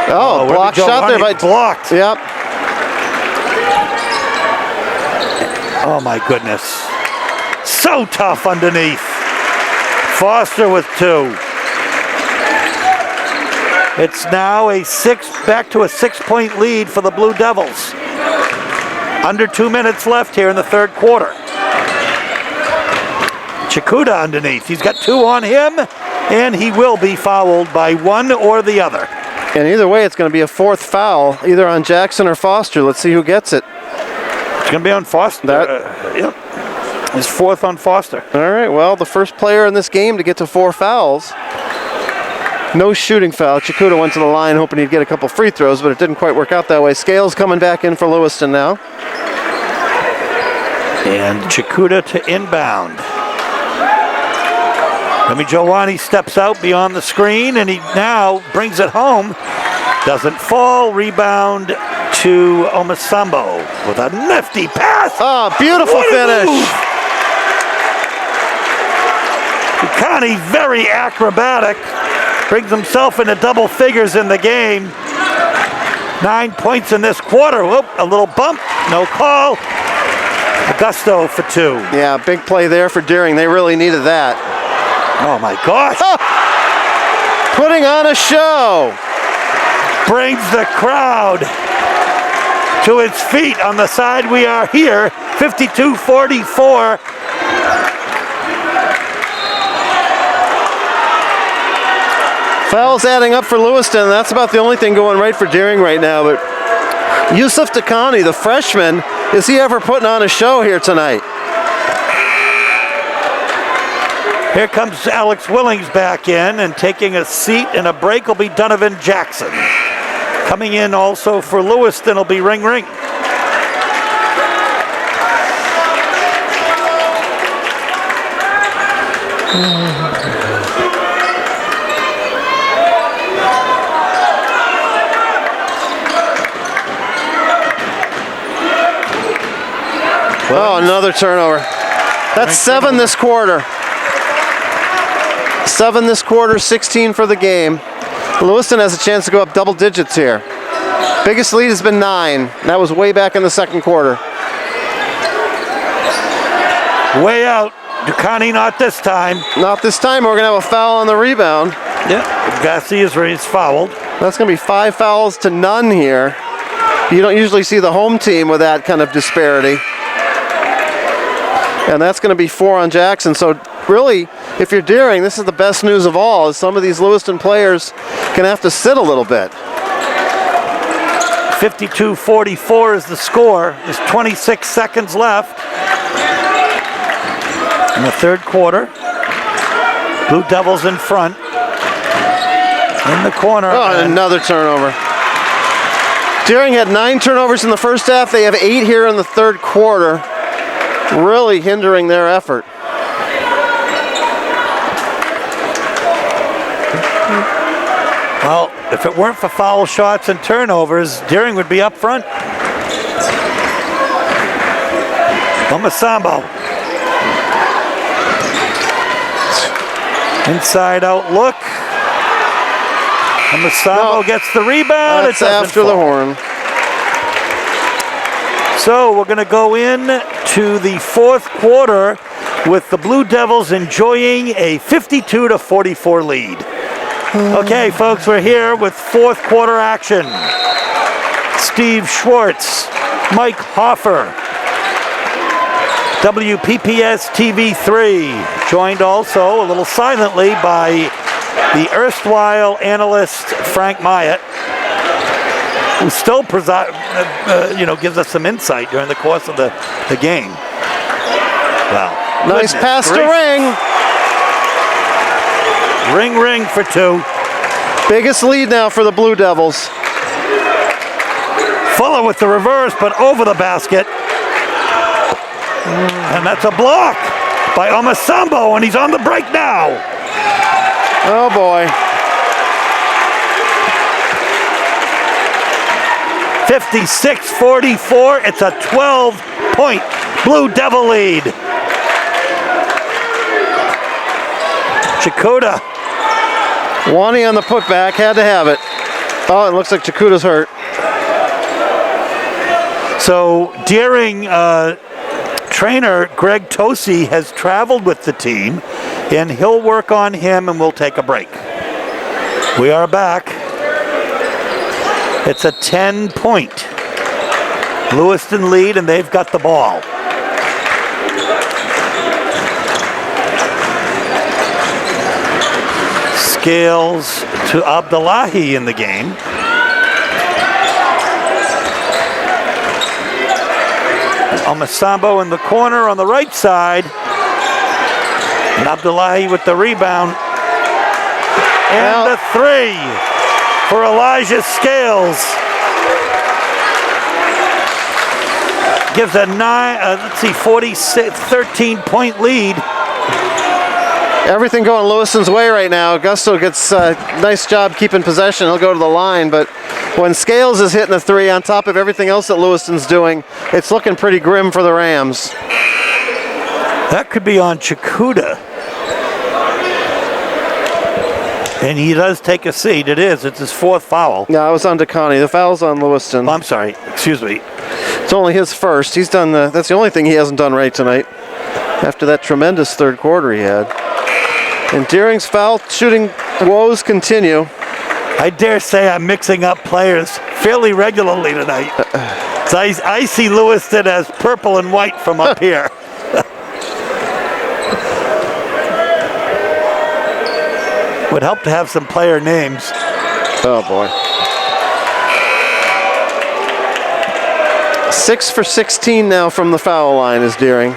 Oh, blocked shot there by... Blocked. Yep. Oh, my goodness. So tough underneath. Foster with 2. It's now back to a 6-point lead for the Blue Devils. Under 2 minutes left here in the third quarter. Chikuta underneath. He's got 2 on him, and he will be fouled by one or the other. And either way, it's going to be a 4th foul, either on Jackson or Foster. Let's see who gets it. It's going to be on Foster. Yep. His 4th on Foster. All right, well, the first player in this game to get to 4 fouls. No shooting foul. Chikuta went to the line hoping he'd get a couple free throws, but it didn't quite work out that way. Scales coming back in for Lewiston now. And Chikuta to inbound. Remy Giovanni steps out beyond the screen, and he now brings it home. Doesn't fall. Rebound to Omasambo with a nifty pass. Oh, beautiful finish. Bukani very acrobatic. Brings himself into double figures in the game. 9 points in this quarter. Whoop, a little bump. No call. Augusto for 2. Yeah, big play there for Deering. They really needed that. Oh, my gosh. Oh, putting on a show. Brings the crowd to its feet on the side we are here. 52-44. Fouls adding up for Lewiston. That's about the only thing going right for Deering right now. But Yusuf Dakani, the freshman, is he ever putting on a show here tonight? Here comes Alex Willings back in, and taking a seat and a break will be Donovan Jackson. Coming in also for Lewiston will be Ring Ring. Oh, another turnover. That's 7 this quarter. 7 this quarter, 16 for the game. Lewiston has a chance to go up double digits here. Biggest lead has been 9. That was way back in the second quarter. Way out. Ducani not this time. Not this time. We're going to have a foul on the rebound. Yep. Gassi is fouled. That's going to be 5 fouls to none here. You don't usually see the home team with that kind of disparity. And that's going to be 4 on Jackson. So really, if you're Deering, this is the best news of all, is some of these Lewiston players can have to sit a little bit. 52-44 is the score. There's 26 seconds left in the third quarter. Blue Devils in front. In the corner. Oh, and another turnover. Deering had 9 turnovers in the first half. They have 8 here in the third quarter. Really hindering their effort. Well, if it weren't for foul shots and turnovers, Deering would be up front. Omasambo. Inside out look. Omasambo gets the rebound. That's it doesn't after the fall. horn. So we're going to go in to the fourth quarter with the Blue Devils enjoying a 52-44 lead. Okay, folks, we're here with fourth quarter action. Steve Schwartz, Mike Hoffer, WPPS TV3, joined also a little silently by the erstwhile analyst Frank Myatt, who still gives us some insight during the course of the game. Wow. Nice pass to Ring. Ring for 2. Biggest lead now for the Blue Devils. Fuller with the reverse, but over the basket. And that's a block by Omasambo, and he's on the break now. Oh boy. 56-44. It's a 12-point Blue Devil lead. Chikuta. Wani on the putback, had to have it. Oh, it looks like Chikuta's hurt. So Deering trainer Greg Tosi has traveled with the team, and he'll work on him, and we'll take a break. We are back. It's a 10-point Lewiston lead, and they've got the ball. Scales to Abdullahi in the game. Omasambo in the corner on the right side. And Abdullahi with the rebound. And the 3 for Elijah Scales. Gives a 13-point lead. Everything going Lewiston's way right now. Augusto gets a nice job keeping possession. He'll go to the line, but when Scales is hitting a 3 on top of everything else that Lewiston's doing, it's looking pretty grim for the Rams. That could be on Chikuta. And he does take a seat. It is. It's his 4th foul. No, it was on Dakani. The foul's on Lewiston. Oh, I'm sorry. Excuse me. It's only his first. He's done that's the only thing he hasn't done right tonight after that tremendous third quarter he had. And Deering's foul shooting woes continue. I dare say I'm mixing up players fairly regularly tonight. So I see Lewiston as purple and white from up here. would help to have some player names. Oh, boy. 6 for 16 now from the foul line is Deering.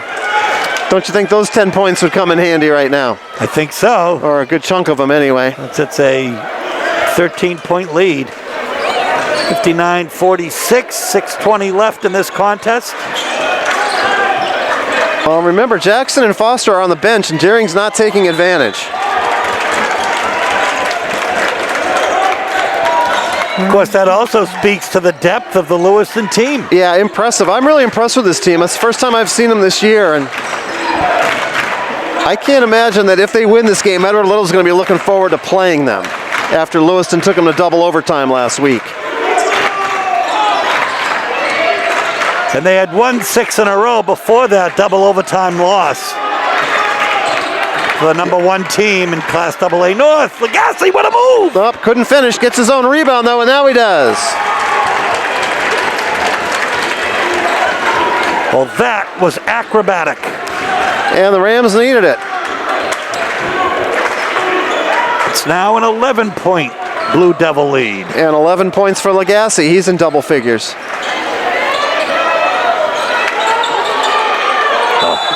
Don't you think those 10 points would come in handy right now? I think so. Or a good chunk of them anyway. It's a 13-point lead. 59-46, 6:20 left in this contest. Well, remember, Jackson and Foster are on the bench, and Deering's not taking advantage. Of course, that also speaks to the depth of the Lewiston team. Yeah, impressive. I'm really impressed with this team. That's the first time I've seen them this year, and I can't imagine that if they win this game, Edward Little's going to be looking forward to playing them after Lewiston took them to double overtime last week. And they had won 6 in a row before that double overtime loss. The number 1 team in Class AA North. Lagasse, what a move! Up, couldn't finish. Gets his own rebound, though, and now he does. Well, that was acrobatic. And the Rams needed it. It's now an 11-point Blue Devil lead. And 11 points for Lagasse. He's in double figures.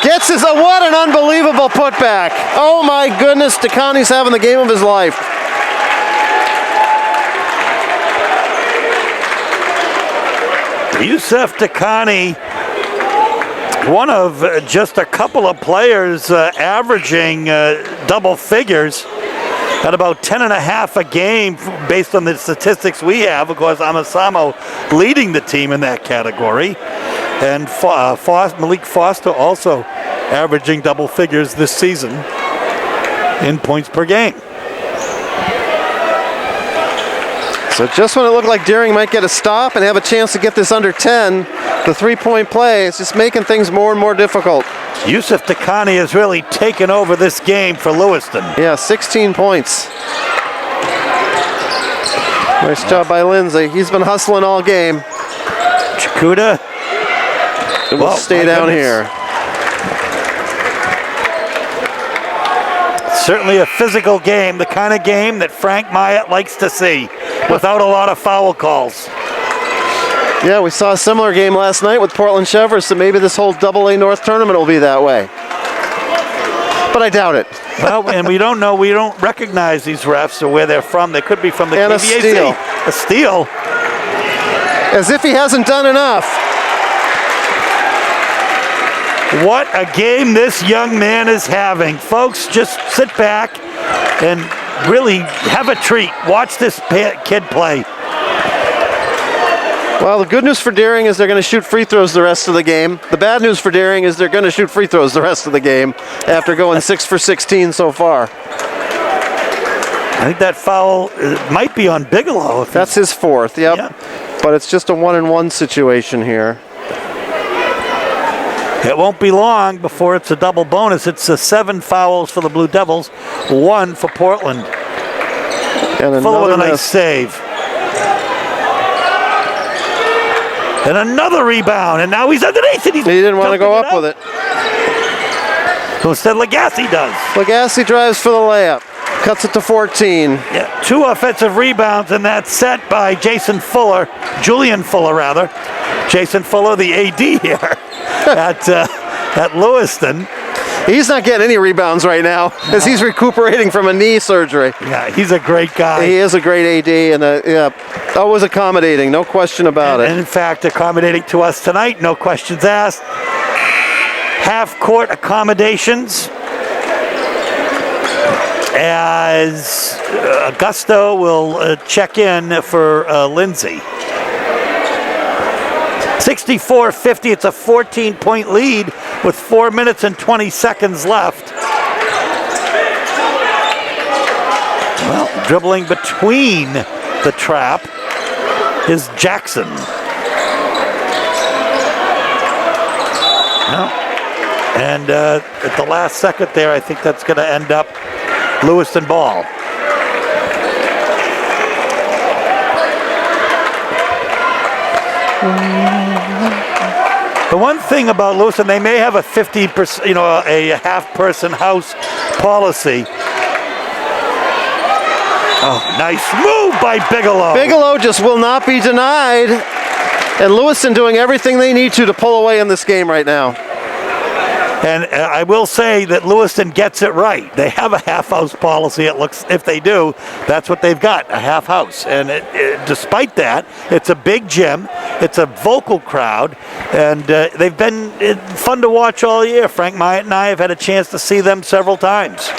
Gets his, what an unbelievable putback. Oh my goodness, Takani's having the game of his life. Yusuf Takani, one of just a couple of players averaging double figures at about 10.5 a game based on the statistics we have. Of course, Amasamo leading the team in that category. And Malik Foster also averaging double figures this season in points per game. So just when it looked like Deering might get a stop and have a chance to get this under 10, the three-point play is just making things more and more difficult. Yusuf Takani has really taken over this game for Lewiston. Yeah, 16 points. Nice job by Lindsay. He's been hustling all game. Chikuda. We'll stay down here. Certainly a physical game, the kind of game that Frank Myatt likes to see, without a lot of foul calls. Yeah, we saw a similar game last night with Portland Chevrolet, so maybe this whole AA North tournament will be that way. But I doubt it. Well, and we don't know, we don't recognize these refs or where they're from. They could be from the and KVAC. A steal. A steal. As if he hasn't done enough. What a game this young man is having. Folks, just sit back and really have a treat. Watch this kid play. Well, the good news for Deering is they're going to shoot free throws the rest of the game. The bad news for Deering is they're going to shoot free throws the rest of the game after going 6 for 16 so far. I think that foul might be on Bigelow. That's his 4th, yep. Yeah. But it's just a 1-and-1 situation here. It won't be long before it's a double bonus. It's 7 fouls for the Blue Devils, 1 for Portland. And Fuller with a nice save. And another rebound, and now he's underneath it. He didn't want to go up with it. So instead, Lagasse does. Lagasse drives for the layup. Cuts it to 14. Yeah, 2 offensive rebounds in that set by Julian Fuller, rather. Jason Fuller, the AD here at Lewiston. He's not getting any rebounds right now as he's recuperating from a knee surgery. Yeah, he's a great guy. He is a great AD and always accommodating, no question about it. And in fact, accommodating to us tonight, no questions asked. Half-court accommodations as Augusto will check in for Lindsay. 64-50, it's a 14-point lead with 4 minutes and 20 seconds left. Well, dribbling between the trap is Jackson. Well, and at the last second there, I think that's going to end up Lewiston ball. The one thing about Lewiston, they may have a 50%, a half-person house policy. Oh, nice move by Bigelow. Bigelow just will not be denied. And Lewiston doing everything they need to pull away in this game right now. And I will say that Lewiston gets it right. They have a half-house policy. It looks, if they do, that's what they've got, a half-house. And despite that, it's a big gym. It's a vocal crowd. And they've been fun to watch all year. Frank Myatt and I have had a chance to see them several times.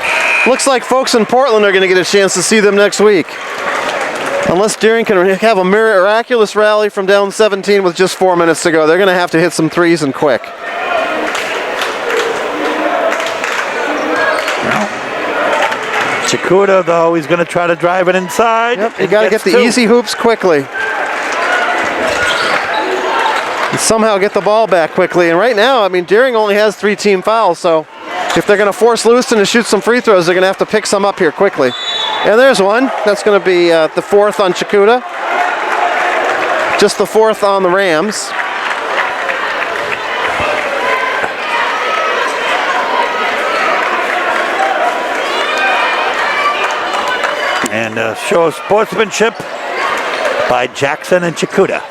Looks like folks in Portland are going to get a chance to see them next week. Unless Deering can have a miraculous rally from down 17 with just 4 minutes to go. They're going to have to hit some threes and quick. Chikuta, though, he's going to try to drive it inside. Yep, you got to get the easy hoops quickly. And somehow get the ball back quickly. And right now, I mean, Deering only has 3 team fouls, so if they're going to force Lewiston to shoot some free throws, they're going to have to pick some up here quickly. And there's one. That's going to be the 4th on Chikuta. Just the 4th on the Rams. And show of sportsmanship by Jackson and Chikuta.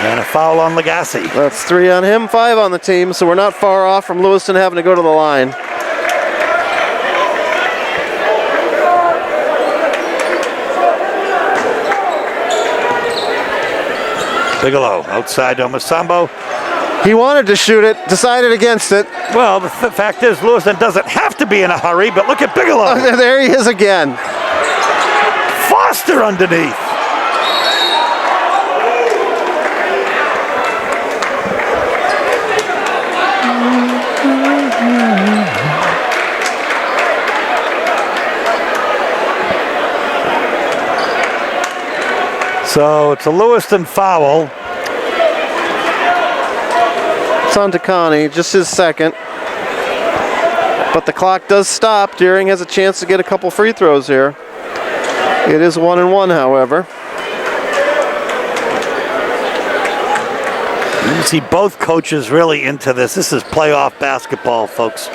And a foul on Legassi. That's 3 on him, 5 on the team, so we're not far off from Lewiston having to go to the line. Bigelow outside Omasambo. He wanted to shoot it, decided against it. Well, the fact is, Lewiston doesn't have to be in a hurry, but look at Bigelow. Oh, there he is again. Foster underneath. So it's a Lewiston foul. It's on to Connie, just his second. But the clock does stop. Deering has a chance to get a couple free throws here. It is 1-1, however. You see both coaches really into this. This is playoff basketball, folks.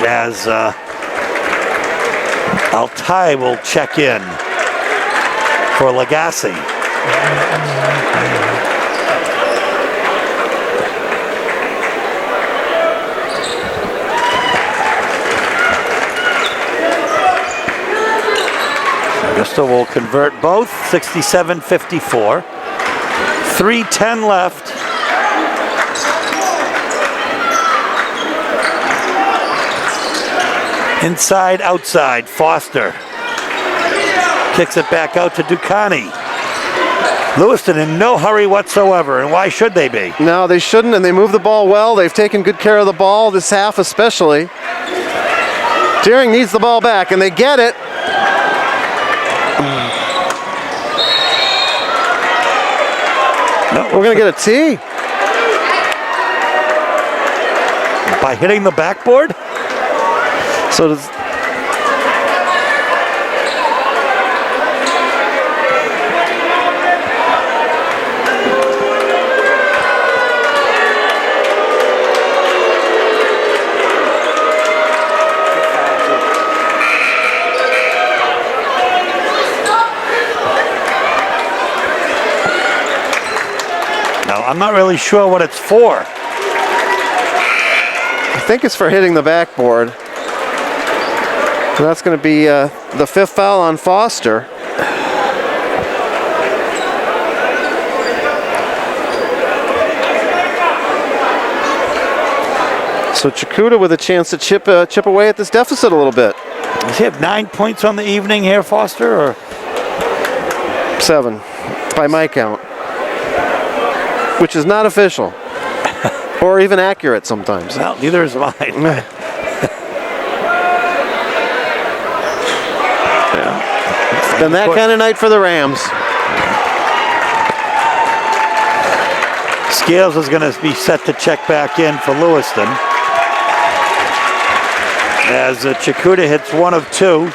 As Altai will check in for Legassi. Bristol will convert both, 67-54. 3:10 left. Inside, outside, Foster. Kicks it back out to Ducani. Lewiston in no hurry whatsoever, and why should they be? No, they shouldn't, and they move the ball well. They've taken good care of the ball, this half especially. Deering needs the ball back, and they get it. No, we're going to get a tee. By hitting the backboard? So does... I'm not really sure what it's for. I think it's for hitting the backboard. So that's going to be the 5th foul on Foster. So Chikuta with a chance to chip away at this deficit a little bit. Does he have 9 points on the evening here, Foster? Or 7, by my count. Which is not official. Or even accurate sometimes. Well, neither is mine. Yeah. It's been that kind of night for the Rams. Scales is going to be set to check back in for Lewiston. As Chikuta hits 1 of 2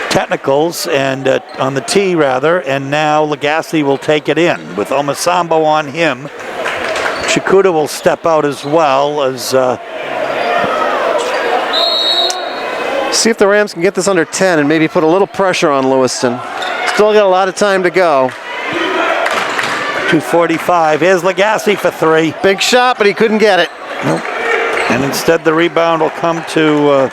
technicals and on the tee rather, and now Legassi will take it in with Omasambo on him. Chikuta will step out as well as see if the Rams can get this under 10 and maybe put a little pressure on Lewiston. Still got a lot of time to go. 2:45. Here's Legassi for 3. Big shot, but he couldn't get it. Nope. And instead the rebound will come to...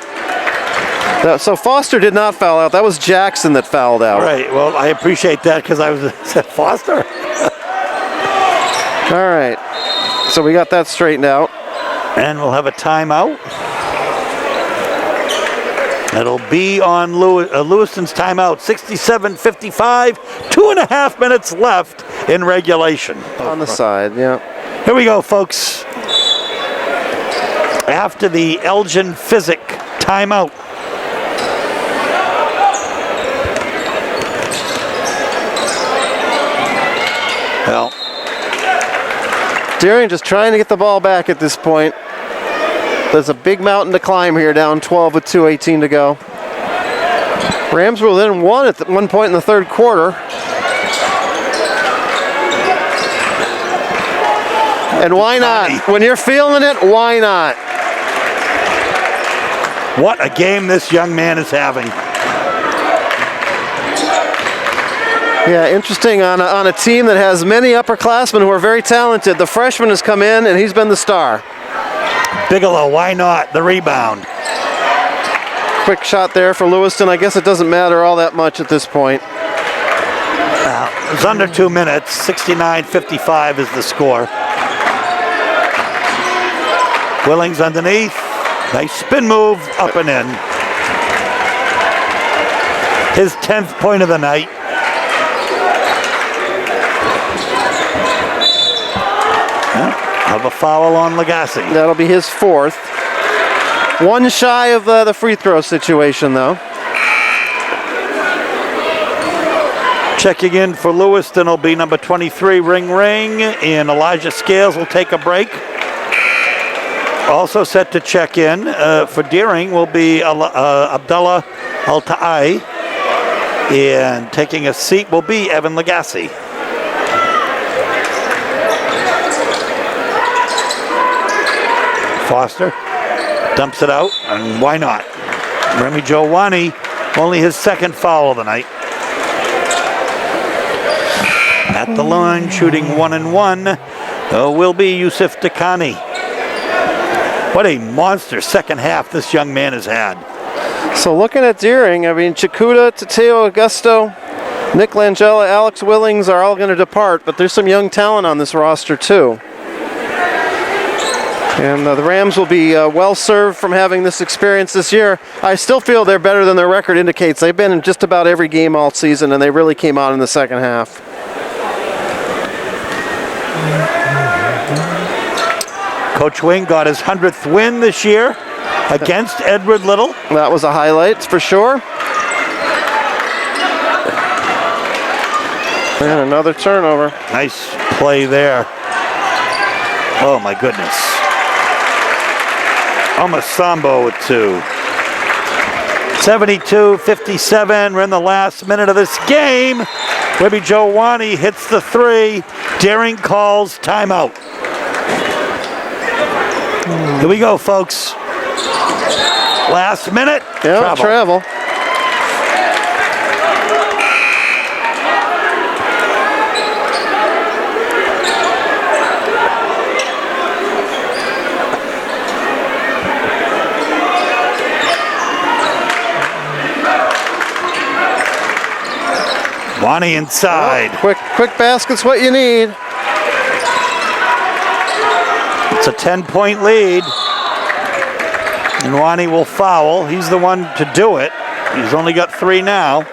So Foster did not foul out. That was Jackson that fouled out. Right. Well, I appreciate that because I was said Foster. All right. So we got that straightened out. And we'll have a timeout. It'll be on Lewiston's timeout. 67-55. 2.5 minutes left in regulation. On the side, yeah. Here we go, folks. After the Elgin Physic timeout. Well, Deering just trying to get the ball back at this point. There's a big mountain to climb here, down 12 with 2:18 to go. Rams were within 1 at one point in the third quarter. And why not? When you're feeling it, why not? What a game this young man is having. Yeah, interesting on a team that has many upperclassmen who are very talented. The freshman has come in and he's been the star. Bigelow, why not? The rebound. Quick shot there for Lewiston. I guess it doesn't matter all that much at this point. It's under 2 minutes. 69-55 is the score. Willings underneath. Nice spin move, up and in. His 10th point of the night. Have a foul on Legassi. That'll be his 4th. 1 shy of the free throw situation, though. Checking in for Lewiston will be number 23, Ring Ring, and Elijah Scales will take a break. Also set to check in for Deering will be Abdullah Al-Ta'ai, and taking a seat will be Evan Legassi. Foster dumps it out, and why not? Remy Jowani, only his 2nd foul of the night. At the line, shooting 1 and 1, will be Yusuf Dakani. What a monster second half this young man has had. So looking at Deering, I mean, Chikuta, Tateo Augusto, Nick Langella, Alex Willings are all going to depart, but there's some young talent on this roster too. And the Rams will be well served from having this experience this year. I still feel they're better than their record indicates. They've been in just about every game all season, and they really came out in the second half. Coach Wing got his 100th win this year against Edward Little. That was a highlight for sure. And another turnover. Nice play there. Oh my goodness. Almost Sambo with 2. 72-57. We're in the last minute of this game. Webby Jowani hits the 3. Deering calls timeout. Here we go, folks. Last minute. Yeah, travel. Wani inside. Oh, quick basket's what you need. It's a 10-point lead. And Wani will foul. He's the one to do it. He's only got 3 now.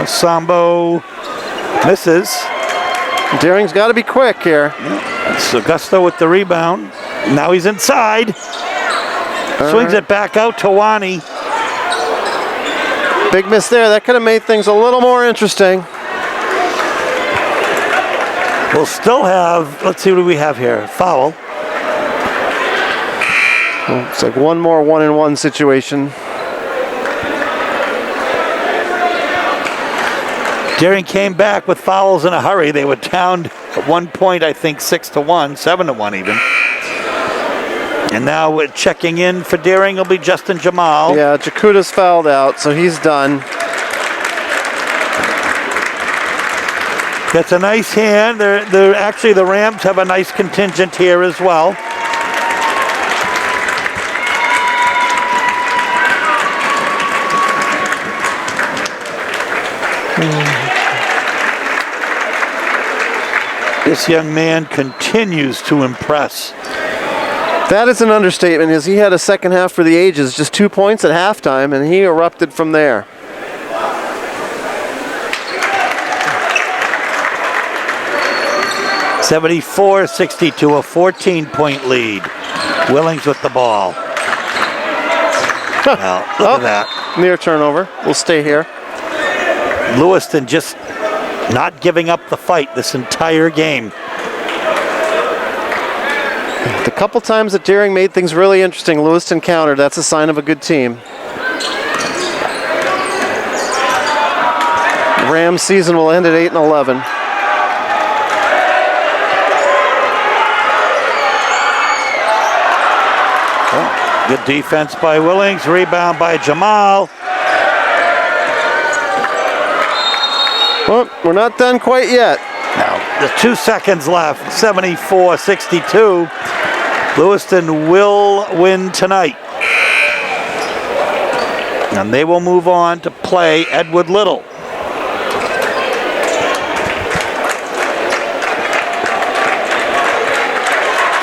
Sambo misses. Deering's got to be quick here. It's Augusto with the rebound. Now he's inside. Swings it back out to Wani. Big miss there. That could have made things a little more interesting. We'll still have, let's see what do we have here. Foul. It's like one more 1-and-1 situation. Deering came back with fouls in a hurry. They were down at one point, I think 6-1, 7-1 even. And now we're checking in for Deering will be Justin Jamal. Yeah, Jakuta's fouled out, so he's done. That's a nice hand. They're actually, the Rams have a nice contingent here as well. This young man continues to impress. That is an understatement, as he had a second half for the ages, just 2 points at halftime, and he erupted from there. (74-62), a 14-point lead. Willings with the ball. Now, look at that. Near turnover. We'll stay here. Lewiston just not giving up the fight this entire game. The couple times that Deering made things really interesting, Lewiston countered. That's a sign of a good team. Rams season will end at 8-11. Oh, good defense by Willings. Rebound by Jamal. Well, we're not done quite yet. Now, there's 2 seconds left. 74-62. Lewiston will win tonight. And they will move on to play Edward Little.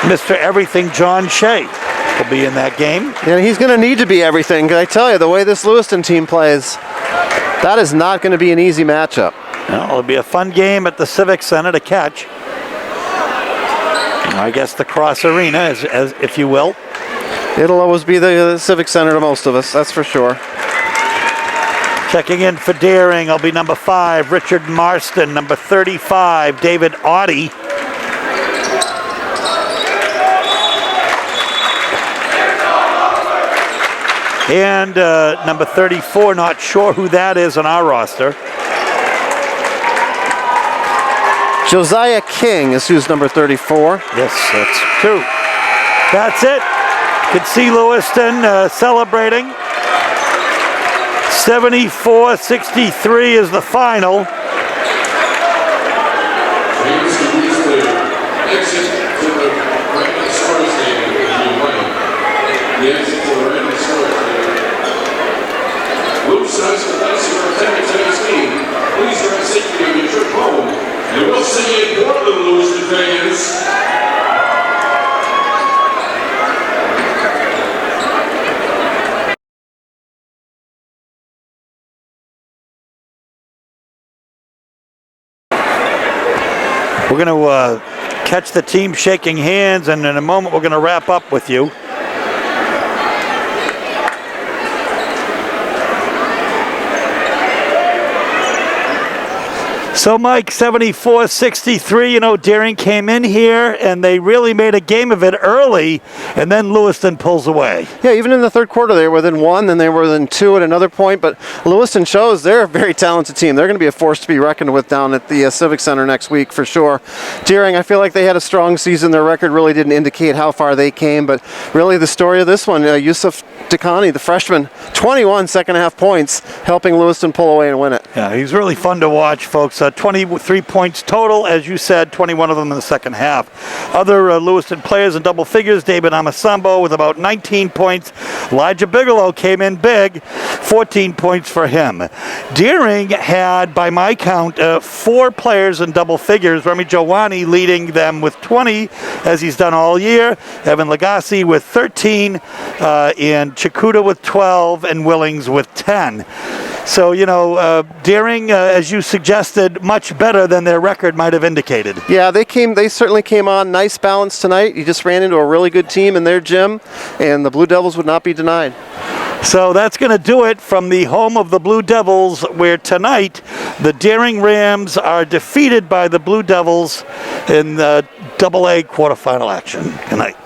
Mr. Everything John Shea will be in that game. And he's going to need to be everything, because I tell you, the way this Lewiston team plays, that is not going to be an easy matchup. Well, it'll be a fun game at the Civic Center to catch. I guess the Cross Arena, as if you will. It'll always be the Civic Center to most of us, that's for sure. Checking in for Deering will be number 5, Richard Marston. Number 35, David Audie. And number 34, not sure who that is on our roster. Josiah King is who's number 34. Yes, that's true. That's it. Could see Lewiston celebrating. 74-63 is the final. Exit to the right storage area will be white. The exit to the right storage area. Move size for passing for attendance at this game. Please drive safely on your trip home. And we'll see you in Portland, Lewiston fans. We're going to catch the team shaking hands, and in a moment we're going to wrap up with you. So, Mike, 74-63, you know, Deering came in here, and they really made a game of it early, and then Lewiston pulls away. Yeah, even in the third quarter, they were within 1, then they were within 2 at another point, but Lewiston shows they're a very talented team. They're going to be a force to be reckoned with down at the Civic Center next week for sure. Deering, I feel like they had a strong season. Their record really didn't indicate how far they came, but really the story of this one, Yusuf Dakani, the freshman, 21 second-half points, helping Lewiston pull away and win it. Yeah, he's really fun to watch, folks. 23 points total, as you said, 21 of them in the second half. Other Lewiston players in double figures, David Amasambo with about 19 points. Elijah Bigelow came in big, 14 points for him. Deering had, by my count, 4 players in double figures. Remy Jowani leading them with 20, as he's done all year. Evan Lagasse with 13, and Chikuta with 12, and Willings with 10. So, you know, Deering, as you suggested, much better than their record might have indicated. Yeah, they certainly came on nice balance tonight. You just ran into a really good team in their gym, and the Blue Devils would not be denied. So that's going to do it from the home of the Blue Devils, where tonight the Deering Rams are defeated by the Blue Devils in AA quarterfinal action. Good night.